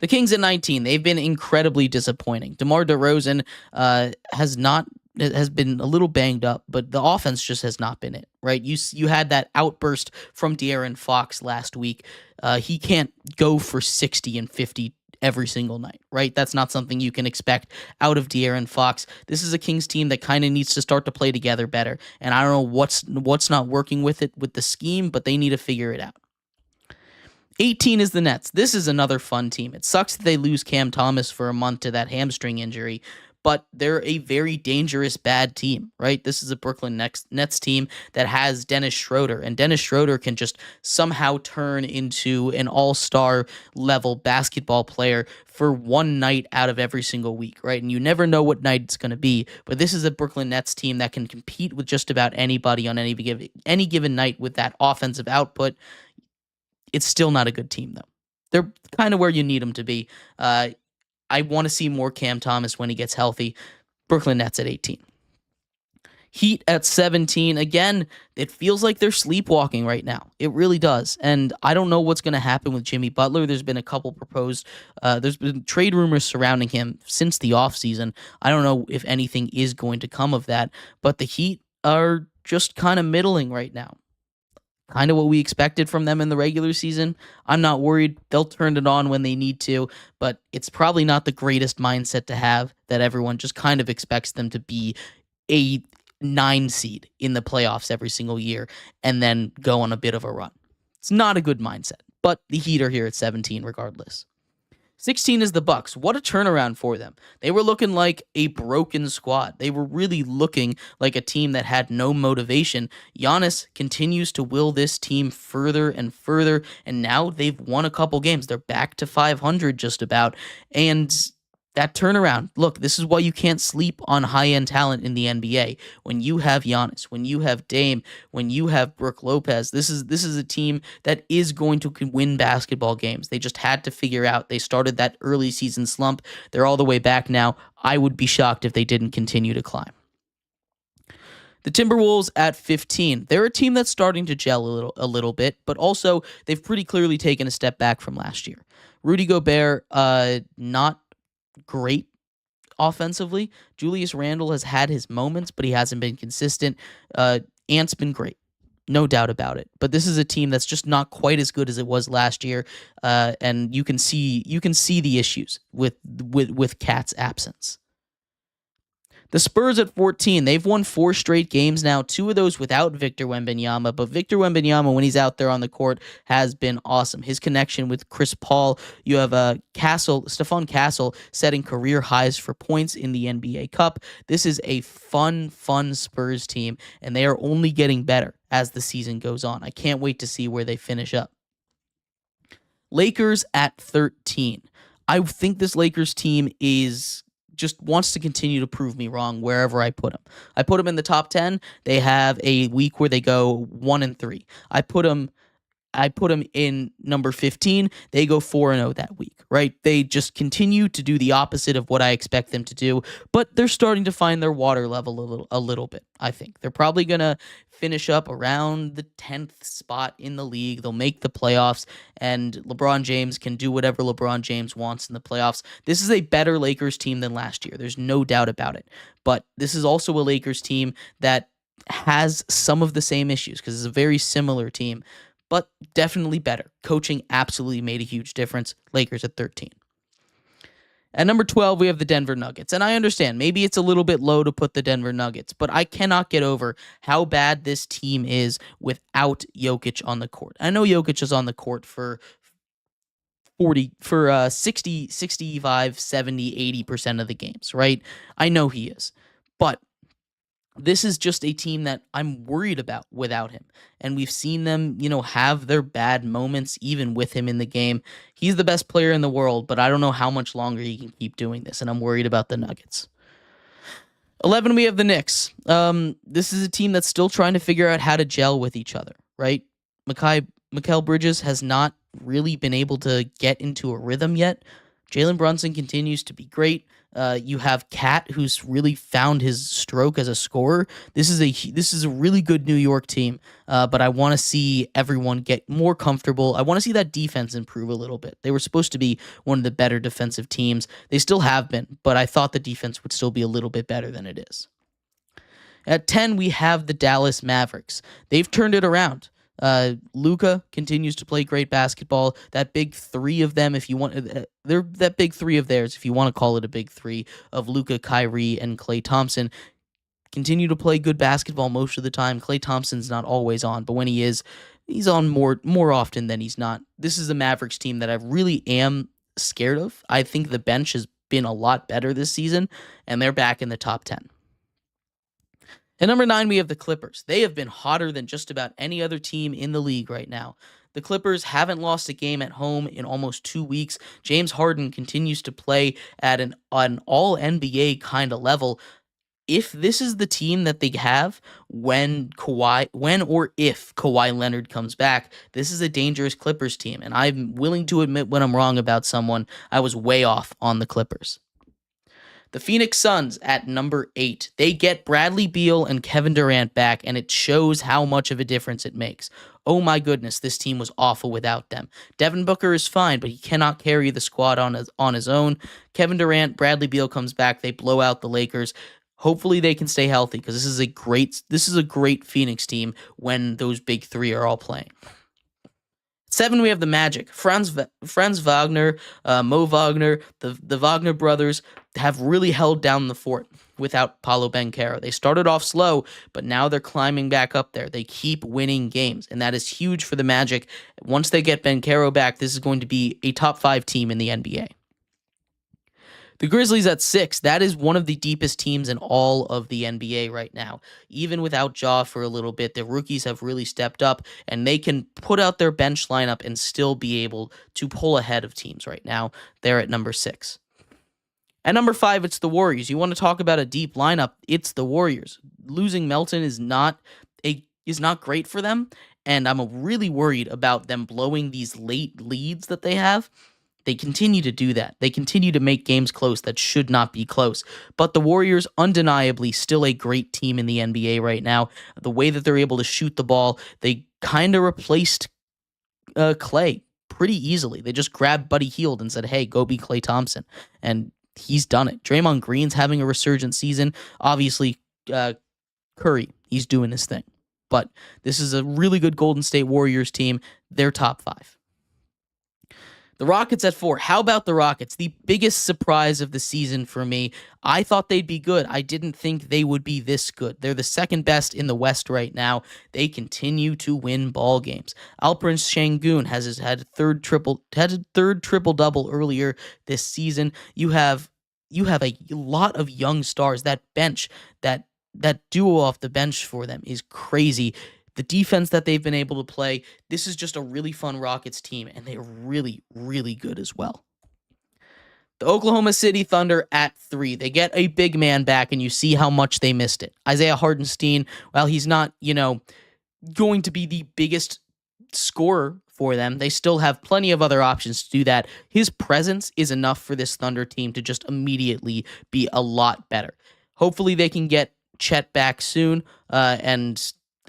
The Kings at 19, they've been incredibly disappointing. DeMar DeRozan has been a little banged up, but the offense just has not been it, right? You had that outburst from De'Aaron Fox last week. He can't go for 60 and 50 every single night, right? That's not something you can expect out of De'Aaron Fox. This is a Kings team that kind of needs to start to play together better, and I don't know what's not working with the scheme, but they need to figure it out. 18 is the Nets. This is another fun team. It sucks that they lose Cam Thomas for a month to that hamstring injury, but they're a very dangerous bad team, right? This is a Brooklyn Nets team that has Dennis Schroeder, and Dennis Schroeder can just somehow turn into an all-star level basketball player for one night out of every single week, right? And you never know what night it's going to be, but this is a Brooklyn Nets team that can compete with just about anybody on any given night with that offensive output. It's still not a good team, though. They're kind of where you need them to be. I want to see more Cam Thomas when he gets healthy. Brooklyn Nets at 18. Heat at 17. Again, it feels like they're sleepwalking right now. It really does. And I don't know what's going to happen with Jimmy Butler. There's been a couple there's been trade rumors surrounding him since the offseason. I don't know if anything is going to come of that. But the Heat are just kind of middling right now. Kind of what we expected from them in the regular season. I'm not worried. They'll turn it on when they need to, but it's probably not the greatest mindset to have that everyone just kind of expects them to be a 9 seed in the playoffs every single year and then go on a bit of a run. It's not a good mindset, but the Heat are here at 17 regardless. 16 is the Bucks. What a turnaround for them. They were looking like a broken squad. They were really looking like a team that had no motivation. Giannis continues to will this team further and further, and now they've won a couple games. They're back to 500 just about, and that turnaround. Look, this is why you can't sleep on high-end talent in the NBA. When you have Giannis, when you have Dame, when you have Brook Lopez, this is a team that is going to win basketball games. They just had to figure out. They started that early season slump. They're all the way back now. I would be shocked if they didn't continue to climb. The Timberwolves at 15. They're a team that's starting to gel a little bit, but also they've pretty clearly taken a step back from last year. Rudy Gobert, not great offensively. Julius Randle has had his moments, but he hasn't been consistent. Ant's been great, no doubt about it. But this is a team that's just not quite as good as it was last year, and you can see the issues with Cat's absence. The Spurs at 14, they've won 4 straight games now, 2 of those without Victor Wembanyama, but Victor Wembanyama, when he's out there on the court, has been awesome. His connection with Chris Paul, you have Stephon Castle setting career highs for points in the NBA Cup. This is a fun Spurs team, and they are only getting better as the season goes on. I can't wait to see where they finish up. Lakers at 13. I think this Lakers team just wants to continue to prove me wrong wherever I put them. I put them in the top 10. They have a week where they go 1-3. I put them in number 15. They go 4-0 that week, right? They just continue to do the opposite of what I expect them to do, but they're starting to find their water level a little bit, I think. They're probably going to finish up around the 10th spot in the league. They'll make the playoffs, and LeBron James can do whatever LeBron James wants in the playoffs. This is a better Lakers team than last year. There's no doubt about it. But this is also a Lakers team that has some of the same issues because it's a very similar team, but definitely better. Coaching absolutely made a huge difference. Lakers at 13. At number 12, we have the Denver Nuggets. And I understand, maybe it's a little bit low to put the Denver Nuggets, but I cannot get over how bad this team is without Jokic on the court. I know Jokic is on the court for 60, 65, 70, 80% of the games, right? I know he is. But this is just a team that I'm worried about without him. And we've seen them, have their bad moments even with him in the game. He's the best player in the world, but I don't know how much longer he can keep doing this, and I'm worried about the Nuggets. 11, we have the Knicks. This is a team that's still trying to figure out how to gel with each other, right? Mikal Bridges has not really been able to get into a rhythm yet. Jalen Brunson continues to be great. You have Cat, who's really found his stroke as a scorer. This is a really good New York team, but I want to see everyone get more comfortable. I want to see that defense improve a little bit. They were supposed to be one of the better defensive teams. They still have been, but I thought the defense would still be a little bit better than it is. At 10, we have the Dallas Mavericks. They've turned it around. Luka continues to play great basketball. That big three of them, if you want, they're that big three of theirs, if you want to call it a big three of Luka, Kyrie, and Klay Thompson, continue to play good basketball most of the time. Klay Thompson's not always on, but when he is, he's on more often than he's not. This is a Mavericks team that I really am scared of. I think the bench has been a lot better this season, and they're back in the top 10. At number 9, we have the Clippers. They have been hotter than just about any other team in the league right now. The Clippers haven't lost a game at home in almost 2 weeks. James Harden continues to play at an all-NBA kind of level. If this is the team that they have when or if Kawhi Leonard comes back, this is a dangerous Clippers team. And I'm willing to admit when I'm wrong about someone. I was way off on the Clippers. The Phoenix Suns at number 8. They get Bradley Beal and Kevin Durant back, and it shows how much of a difference it makes. Oh my goodness, this team was awful without them. Devin Booker is fine, but he cannot carry the squad on his own. Kevin Durant, Bradley Beal comes back. They blow out the Lakers. Hopefully they can stay healthy because this is a great Phoenix team when those big three are all playing. 7, we have the Magic. Franz Wagner, Mo Wagner, the Wagner brothers have really held down the fort without Paolo Banchero. They started off slow, but now they're climbing back up there. They keep winning games, and that is huge for the Magic. Once they get Banchero back, this is going to be a top 5 team in the NBA. The Grizzlies at 6, that is one of the deepest teams in all of the NBA right now. Even without Ja for a little bit, the rookies have really stepped up, and they can put out their bench lineup and still be able to pull ahead of teams right now. They're at number 6. At number 5, it's the Warriors. You want to talk about a deep lineup, it's the Warriors. Losing Melton is not great for them, and I'm really worried about them blowing these late leads that they have. They continue to do that. They continue to make games close that should not be close. But the Warriors, undeniably, still a great team in the NBA right now. The way that they're able to shoot the ball, they kind of replaced Klay pretty easily. They just grabbed Buddy Hield and said, hey, go be Klay Thompson. And he's done it. Draymond Green's having a resurgent season. Obviously, Curry, he's doing his thing. But this is a really good Golden State Warriors team. They're top 5. The Rockets at 4. How about the Rockets? The biggest surprise of the season for me. I thought they'd be good. I didn't think they would be this good. They're the second best in the West right now. They continue to win ball games. Alperen Sengun has had a third triple-double earlier this season. You have a lot of young stars. That bench, that duo off the bench for them is crazy. The defense that they've been able to play, this is just a really fun Rockets team, and they're really, really good as well. The Oklahoma City Thunder at 3. They get a big man back, and you see how much they missed it. Isaiah Hartenstein, while he's not, going to be the biggest scorer for them, they still have plenty of other options to do that. His presence is enough for this Thunder team to just immediately be a lot better. Hopefully they can get Chet back soon, and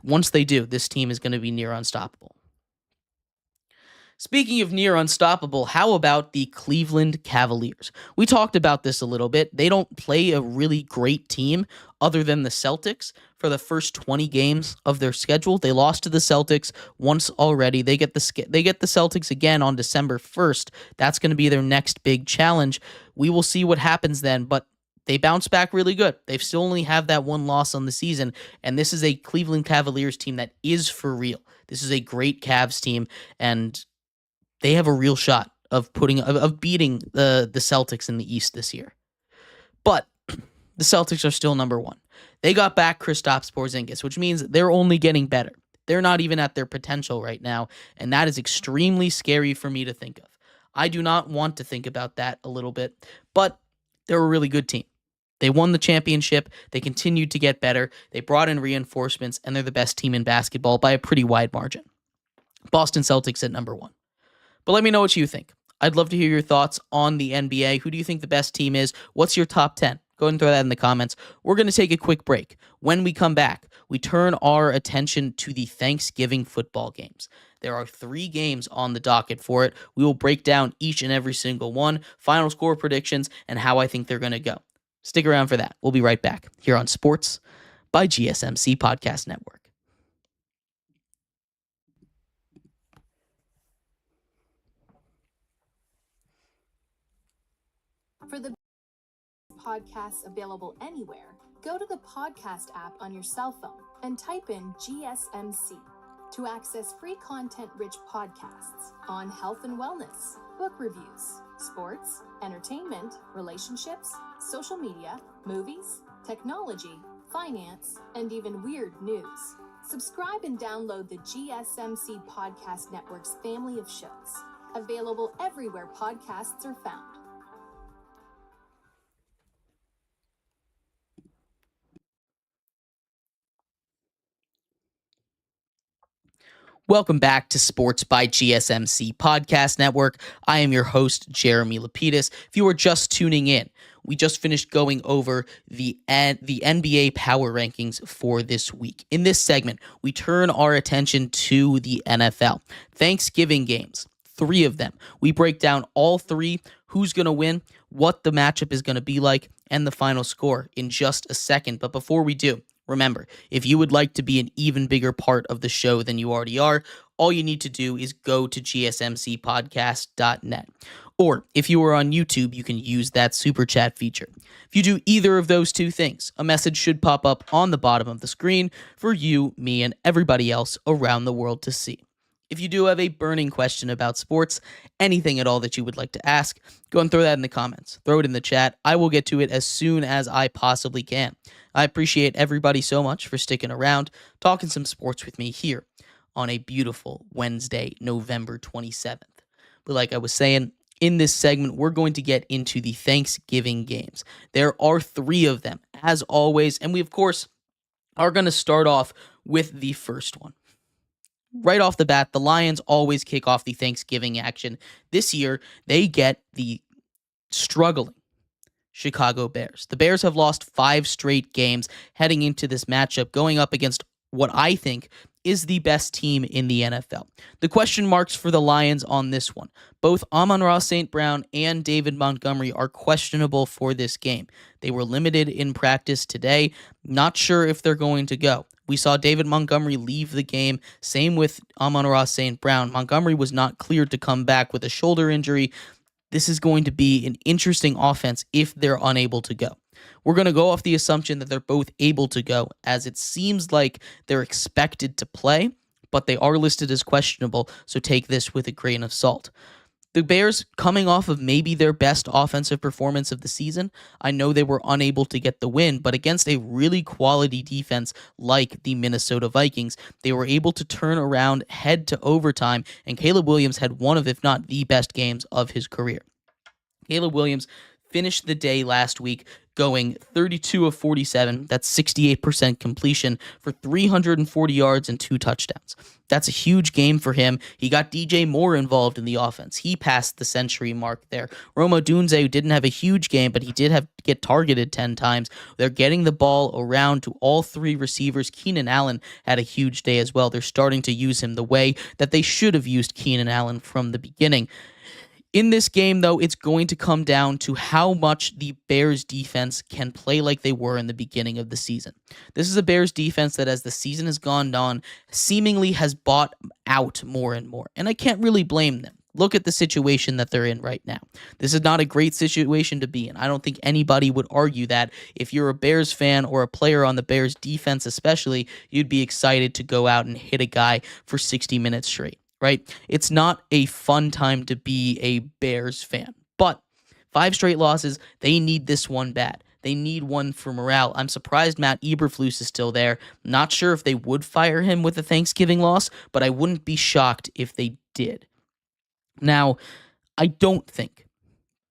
once they do, this team is going to be near unstoppable. Speaking of near unstoppable, how about the Cleveland Cavaliers? We talked about this a little bit. They don't play a really great team other than the Celtics for the first 20 games of their schedule. They lost to the Celtics once already. They get the Celtics again on December 1st. That's going to be their next big challenge. We will see what happens then, but they bounce back really good. They still only have that one loss on the season, and this is a Cleveland Cavaliers team that is for real. This is a great Cavs team, and they have a real shot of beating the Celtics in the East this year. But the Celtics are still number 1. They got back Kristaps Porzingis, which means they're only getting better. They're not even at their potential right now, and that is extremely scary for me to think of. I do not want to think about that a little bit, but they're a really good team. They won the championship. They continued to get better. They brought in reinforcements, and they're the best team in basketball by a pretty wide margin. Boston Celtics at number 1. But let me know what you think. I'd love to hear your thoughts on the NBA. Who do you think the best team is? What's your top 10? Go ahead and throw that in the comments. We're going to take a quick break. When we come back, we turn our attention to the Thanksgiving football games. There are 3 games on the docket for it. We will break down each and every single one, final score predictions, and how I think they're going to go. Stick around for that. We'll be right back here on Sports by GSMC Podcast Network. For the podcasts available anywhere, go to the podcast app on your cell phone and type in GSMC to access free content-rich podcasts on health and wellness, book reviews, sports, entertainment, relationships, social media, movies, technology, finance, and even weird news. Subscribe and download the GSMC Podcast Network's family of shows, available everywhere podcasts are found. Welcome back to Sports by GSMC Podcast Network. I am your host, Jeremy Lapidus. If you are just tuning in, we just finished going over the NBA power rankings for this week. In this segment, we turn our attention to the NFL. Thanksgiving games, 3 of them. We break down all 3, who's going to win, what the matchup is going to be like, and the final score in just a second. But before we do, remember, if you would like to be an even bigger part of the show than you already are, all you need to do is go to gsmcpodcast.net. Or if you are on YouTube, you can use that super chat feature. If you do either of those 2 things, a message should pop up on the bottom of the screen for you, me, and everybody else around the world to see. If you do have a burning question about sports, anything at all that you would like to ask, go and throw that in the comments. Throw it in the chat. I will get to it as soon as I possibly can. I appreciate everybody so much for sticking around, talking some sports with me here on a beautiful Wednesday, November 27th. But like I was saying, in this segment, we're going to get into the Thanksgiving games. There are 3 of them, as always, and we, of course, are going to start off with the first one. Right off the bat, the Lions always kick off the Thanksgiving action. This year, they get the struggling Chicago Bears. The Bears have lost 5 straight games heading into this matchup, going up against what I think is the best team in the NFL. The question marks for the Lions on this one. Both Amon-Ra St. Brown and David Montgomery are questionable for this game. They were limited in practice today. Not sure if they're going to go. We saw David Montgomery leave the game. Same with Amon-Ra St. Brown. Montgomery was not cleared to come back with a shoulder injury. This is going to be an interesting offense if they're unable to go. We're going to go off the assumption that they're both able to go, as it seems like they're expected to play, but they are listed as questionable, so take this with a grain of salt. The Bears, coming off of maybe their best offensive performance of the season, I know they were unable to get the win, but against a really quality defense like the Minnesota Vikings, they were able to turn around, head to overtime, and Caleb Williams had one of, if not the best games of his career. Caleb Williams finished the day last week going 32 of 47, that's 68% completion for 340 yards and 2 touchdowns. That's a huge game for him. He got DJ Moore involved in the offense. He passed the century mark there. Rome Odunze didn't have a huge game, but he did get targeted 10 times. They're getting the ball around to all 3 receivers. Keenan Allen had a huge day as well. They're starting to use him the way that they should have used Keenan Allen from the beginning. In this game, though, it's going to come down to how much the Bears defense can play like they were in the beginning of the season. This is a Bears defense that, as the season has gone on, seemingly has bought out more and more. And I can't really blame them. Look at the situation that they're in right now. This is not a great situation to be in. I don't think anybody would argue that. If you're a Bears fan or a player on the Bears defense especially, you'd be excited to go out and hit a guy for 60 minutes straight. Right? It's not a fun time to be a Bears fan, but 5 straight losses, they need this one bad. They need one for morale. I'm surprised Matt Eberflus is still there. Not sure if they would fire him with a Thanksgiving loss, but I wouldn't be shocked if they did. Now, I don't think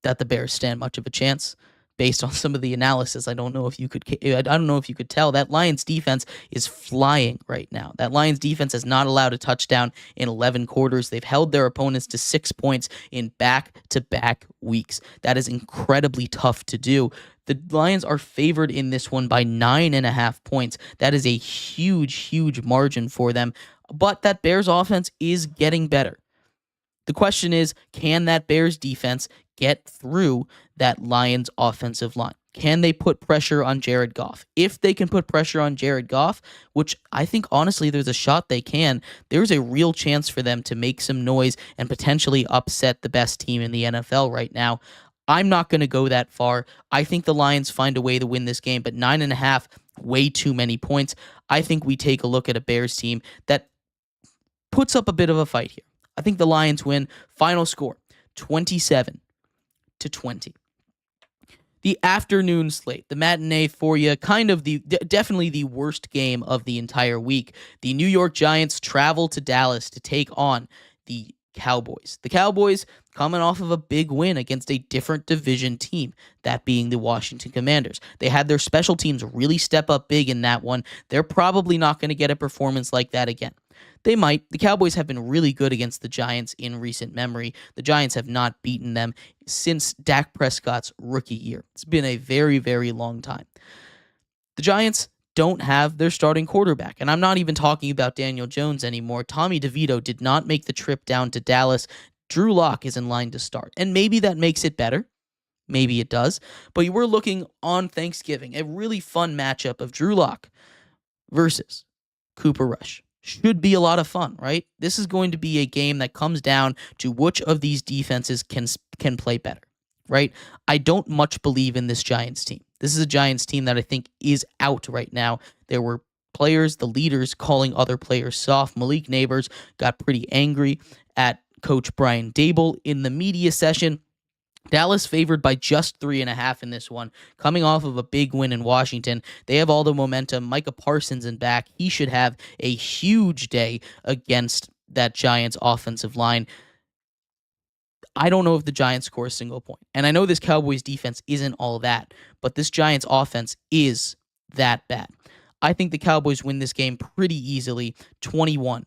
that the Bears stand much of a chance. Based on some of the analysis, I don't know if you could tell that Lions defense is flying right now. That Lions defense has not allowed a touchdown in 11 quarters. They've held their opponents to 6 points in back-to-back weeks. That is incredibly tough to do. The Lions are favored in this one by 9.5 points. That is a huge, huge margin for them. But that Bears offense is getting better. The question is, can that Bears defense get through that Lions offensive line? Can they put pressure on Jared Goff? If they can put pressure on Jared Goff, which I think honestly there's a shot they can, there's a real chance for them to make some noise and potentially upset the best team in the NFL right now. I'm not going to go that far. I think the Lions find a way to win this game, but 9.5, way too many points. I think we take a look at a Bears team that puts up a bit of a fight here. I think the Lions win. Final score, 27-20. The afternoon slate, the matinee for you, definitely the worst game of the entire week. The New York Giants travel to Dallas to take on the Cowboys. The Cowboys coming off of a big win against a different division team, that being the Washington Commanders. They had their special teams really step up big in that one. They're probably not going to get a performance like that again. They might. The Cowboys have been really good against the Giants in recent memory. The Giants have not beaten them since Dak Prescott's rookie year. It's been a very, very long time. The Giants don't have their starting quarterback, and I'm not even talking about Daniel Jones anymore. Tommy DeVito did not make the trip down to Dallas. Drew Lock is in line to start, and maybe that makes it better. Maybe it does. But we're looking on Thanksgiving, a really fun matchup of Drew Lock versus Cooper Rush. Should be a lot of fun, right? This is going to be a game that comes down to which of these defenses can play better, right? I don't much believe in this Giants team. This is a Giants team that I think is out right now. There were players, the leaders, calling other players soft. Malik Neighbors got pretty angry at Coach Brian Dable in the media session. Dallas favored by just 3.5 in this one, coming off of a big win in Washington. They have all the momentum. Micah Parsons in back. He should have a huge day against that Giants offensive line. I don't know if the Giants score a single point. And I know this Cowboys defense isn't all that, but this Giants offense is that bad. I think the Cowboys win this game pretty easily, 21-0.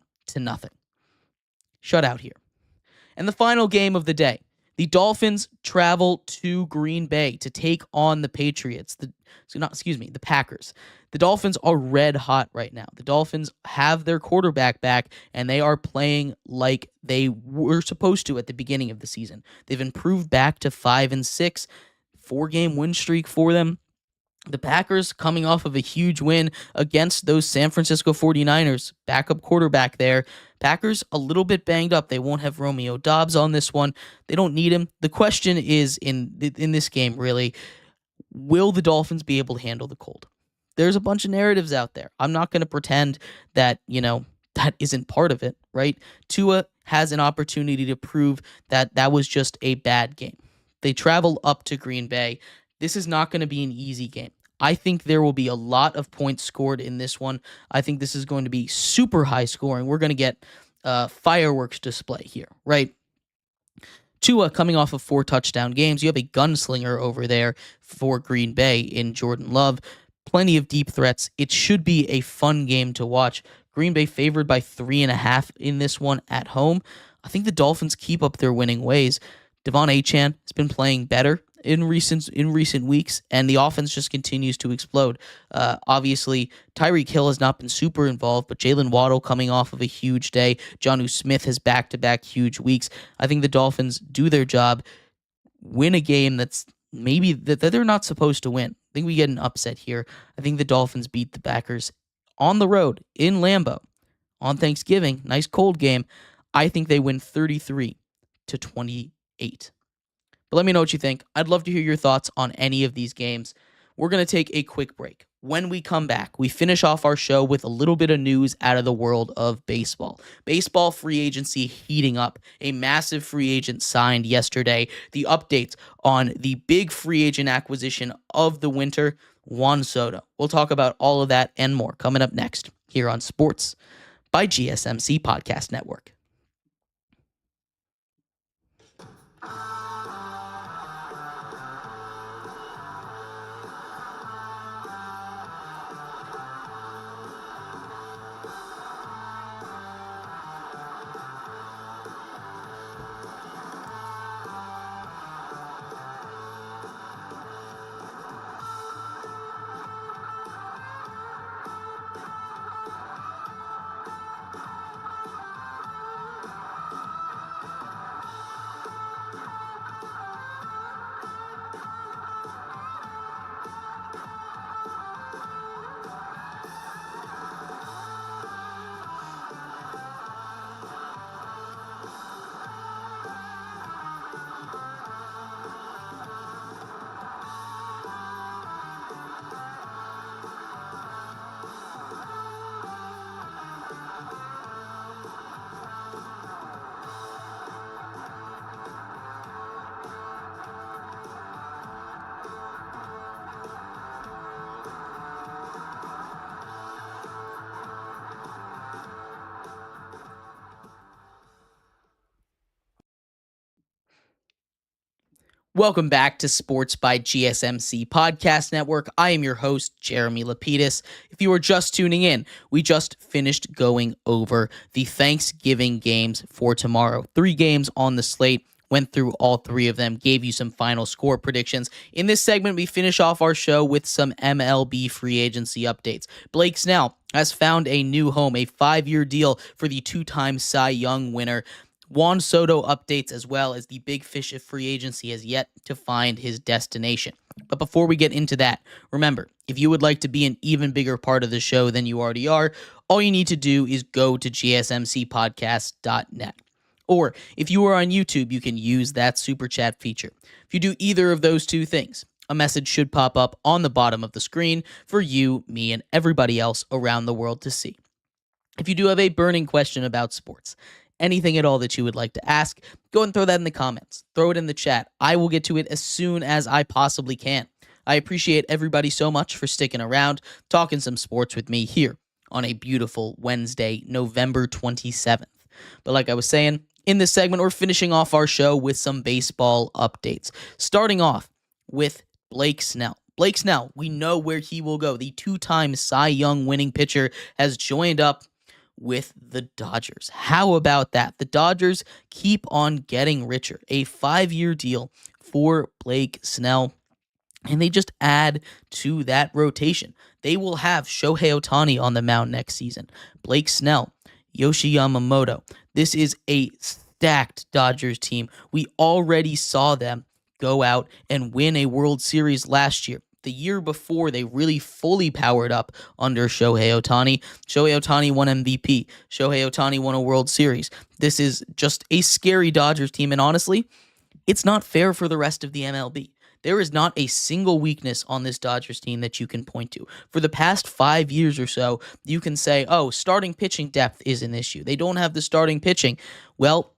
Shutout here. And the final game of the day. The Dolphins travel to Green Bay to take on the Patriots. The Packers. The Dolphins are red hot right now. The Dolphins have their quarterback back, and they are playing like they were supposed to at the beginning of the season. They've improved back to 5-6, 4-game win streak for them. The Packers coming off of a huge win against those San Francisco 49ers. Backup quarterback there. Packers a little bit banged up. They won't have Romeo Doubs on this one. They don't need him. The question is in this game, really, will the Dolphins be able to handle the cold? There's a bunch of narratives out there. I'm not going to pretend that, that isn't part of it, right? Tua has an opportunity to prove that that was just a bad game. They travel up to Green Bay. This is not going to be an easy game. I think there will be a lot of points scored in this one. I think this is going to be super high scoring. We're going to get fireworks display here, right? Tua coming off of 4 touchdown games. You have a gunslinger over there for Green Bay in Jordan Love. Plenty of deep threats. It should be a fun game to watch. Green Bay favored by 3.5 in this one at home. I think the Dolphins keep up their winning ways. Devon Achane has been playing better in recent weeks, and the offense just continues to explode. Obviously, Tyreek Hill has not been super involved, but Jalen Waddle coming off of a huge day. Jonnu Smith has back-to-back huge weeks. I think the Dolphins do their job, win a game that's maybe that they're not supposed to win. I think we get an upset here. I think the Dolphins beat the Packers on the road in Lambeau on Thanksgiving. Nice cold game. I think they win 33-28. But let me know what you think. I'd love to hear your thoughts on any of these games. We're going to take a quick break. When we come back, we finish off our show with a little bit of news out of the world of baseball. Baseball free agency heating up. A massive free agent signed yesterday. The updates on the big free agent acquisition of the winter, Juan Soto. We'll talk about all of that and more coming up next here on Sports by GSMC Podcast Network. Welcome back to Sports by GSMC Podcast Network. I am your host, Jeremy Lapidus. If you are just tuning in, we just finished going over the Thanksgiving games for tomorrow. 3 games on the slate. Went through all 3 of them, gave you some final score predictions. In this segment, we finish off our show with some MLB free agency updates. Blake Snell has found a new home, a 5-year deal for the 2-time Cy Young winner. Juan Soto updates, as well as the big fish of free agency has yet to find his destination. But before we get into that, remember, if you would like to be an even bigger part of the show than you already are, all you need to do is go to gsmcpodcast.net. Or if you are on YouTube, you can use that super chat feature. If you do either of those 2 things, A message should pop up on the bottom of the screen for you, me, and everybody else around the world to see. If you do have a burning question about sports, anything at all that you would like to ask, go and throw that in the comments. Throw it in the chat. I will get to it as soon as I possibly can. I appreciate everybody so much for sticking around, talking some sports with me here on a beautiful Wednesday, November 27th. But like I was saying, in this segment, we're finishing off our show with some baseball updates. Starting off with Blake Snell. Blake Snell, we know where he will go. The two-time Cy Young winning pitcher has joined up with the Dodgers. How about that? The Dodgers keep on getting richer. A 5-year deal for Blake Snell, and they just add to that rotation. They will have Shohei Ohtani on the mound next season. Blake Snell, Yoshi Yamamoto. This is a stacked Dodgers team. We already saw them go out and win a World Series last year. The year before, they really fully powered up under Shohei Ohtani. Shohei Ohtani won MVP. Shohei Ohtani won a World Series. This is just a scary Dodgers team, and honestly, it's not fair for the rest of the MLB. There is not a single weakness on this Dodgers team that you can point to. For the past 5 years or so, you can say, oh, starting pitching depth is an issue. They don't have the starting pitching. Well,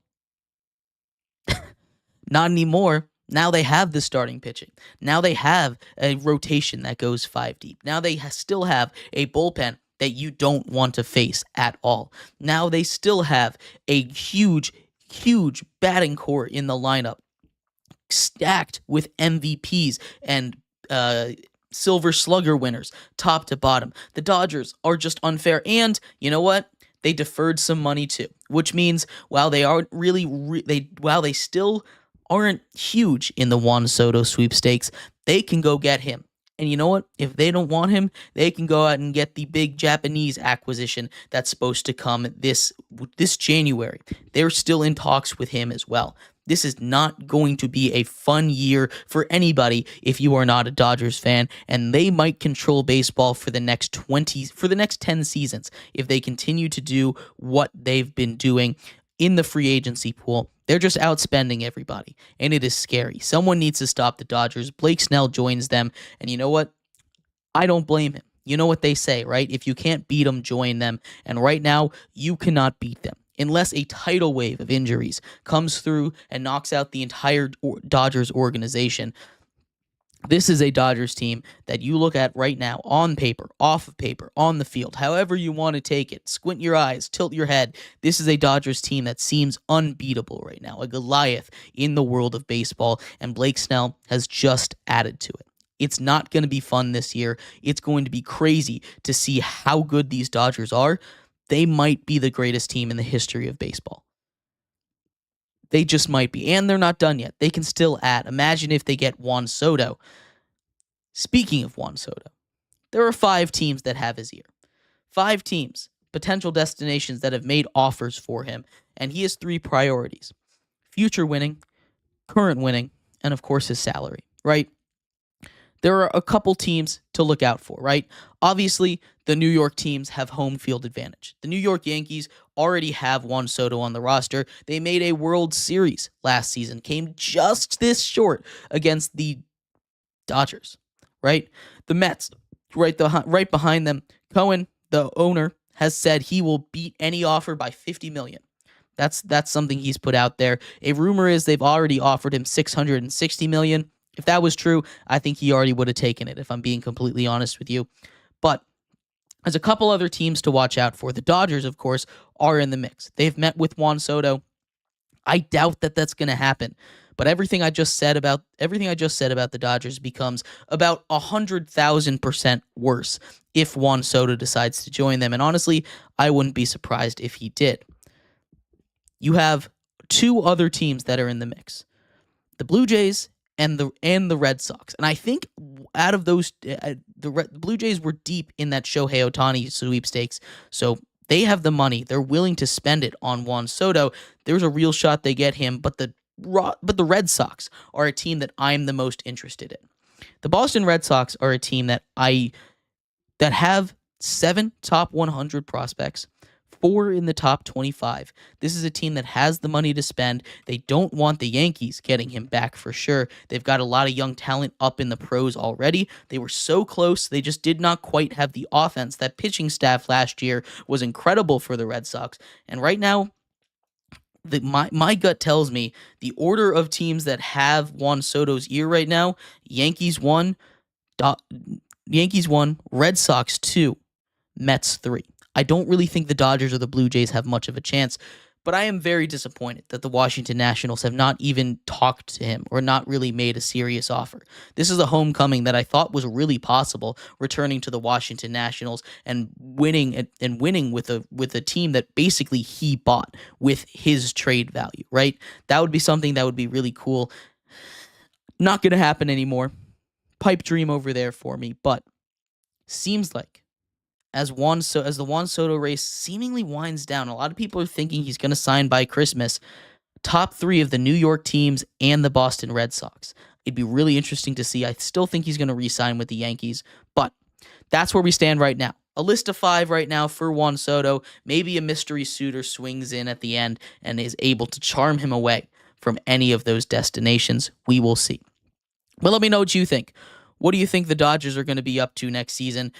not anymore. Now they have the starting pitching. Now they have a rotation that goes 5 deep. Now they still have a bullpen that you don't want to face at all. Now they still have a huge batting core in the lineup, stacked with MVPs and Silver Slugger winners, top to bottom. The Dodgers are just unfair, and you know what? They deferred some money too, which means while they aren't while they still aren't huge in the Juan Soto sweepstakes, they can go get him. And you know what? If they don't want him, they can go out and get the big Japanese acquisition that's supposed to come this January. They're still in talks with him as well. This is not going to be a fun year for anybody if you are not a Dodgers fan, and they might control baseball for the next 10 seasons if they continue to do what they've been doing in the free agency pool. They're just outspending everybody, and it is scary. Someone needs to stop the Dodgers. Blake Snell joins them, and you know what? I don't blame him. You know what they say, right? If you can't beat them, join them. And right now, you cannot beat them. Unless a tidal wave of injuries comes through and knocks out the entire Dodgers organization, this is a Dodgers team that you look at right now on paper, off of paper, on the field, however you want to take it. Squint your eyes, tilt your head. This is a Dodgers team that seems unbeatable right now, a Goliath in the world of baseball, and Blake Snell has just added to it. It's not going to be fun this year. It's going to be crazy to see how good these Dodgers are. They might be the greatest team in the history of baseball. They just might be. And they're not done yet. They can still add. Imagine if they get Juan Soto. Speaking of Juan Soto, there are 5 teams that have his ear. 5 teams, potential destinations that have made offers for him. And he has 3 priorities: future winning, current winning, and of course his salary, right? There are a couple teams to look out for, right? Obviously, the New York teams have home field advantage. The New York Yankees already have Juan Soto on the roster. They made a World Series last season, came just this short against the Dodgers, right? The Mets, right behind them. Cohen, the owner, has said he will beat any offer by $50 million. That's something he's put out there. A rumor is they've already offered him $660 million. If that was true, I think he already would have taken it, if I'm being completely honest with you. But there's a couple other teams to watch out for. The Dodgers, of course, are in the mix. They've met with Juan Soto. I doubt that that's going to happen. But everything I just said about the Dodgers becomes about 100,000% worse if Juan Soto decides to join them. And honestly, I wouldn't be surprised if he did. You have 2 other teams that are in the mix: the Blue Jays and the Red Sox. And I think out of those, the Blue Jays were deep in that Shohei Ohtani sweepstakes, so they have the money. They're willing to spend it on Juan Soto. There's a real shot they get him, but the Red Sox are a team that I'm the most interested in. The Boston Red Sox are a team that have 7 top 100 prospects, 4 in the top 25. This is a team that has the money to spend. They don't want the Yankees getting him back for sure. They've got a lot of young talent up in the pros already. They were so close. They just did not quite have the offense. That pitching staff last year was incredible for the Red Sox. And right now, my gut tells me the order of teams that have Juan Soto's ear right now: Yankees 1, Yankees 1, Red Sox 2, Mets 3. I don't really think the Dodgers or the Blue Jays have much of a chance, but I am very disappointed that the Washington Nationals have not even talked to him or not really made a serious offer. This is a homecoming that I thought was really possible, returning to the Washington Nationals and winning with a team that basically he bought with his trade value, right? That would be something that would be really cool. Not going to happen anymore. Pipe dream over there for me, but seems like as the Juan Soto race seemingly winds down, a lot of people are thinking he's going to sign by Christmas. Top 3 of the New York teams and the Boston Red Sox. It'd be really interesting to see. I still think he's going to re-sign with the Yankees, but that's where we stand right now. A list of 5 right now for Juan Soto. Maybe a mystery suitor swings in at the end and is able to charm him away from any of those destinations. We will see. But let me know what you think. What do you think the Dodgers are going to be up to next season?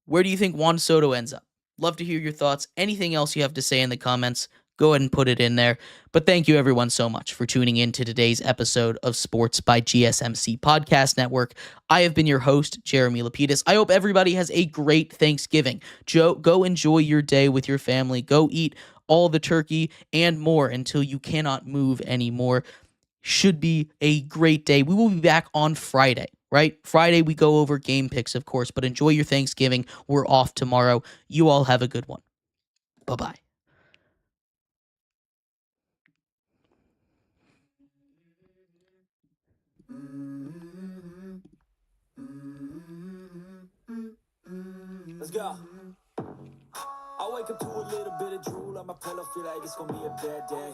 Where do you think Juan Soto ends up? Love to hear your thoughts. Anything else you have to say in the comments, go ahead and put it in there. But thank you everyone so much for tuning in to today's episode of Sports by GSMC Podcast Network. I have been your host, Jeremy Lapidus. I hope everybody has a great Thanksgiving. Go enjoy your day with your family. Go eat all the turkey and more until you cannot move anymore. Should be a great day. We will be back on Friday. Right? Friday, we go over game picks, of course, but enjoy your Thanksgiving. We're off tomorrow. You all have a good one. Bye-bye. Let's go. I wake up to a little bit of drool on my pillow, feel like it's gonna be a bad day.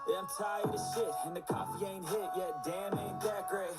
Yeah, I'm tired of shit, and the coffee ain't hit yet, damn, ain't that great.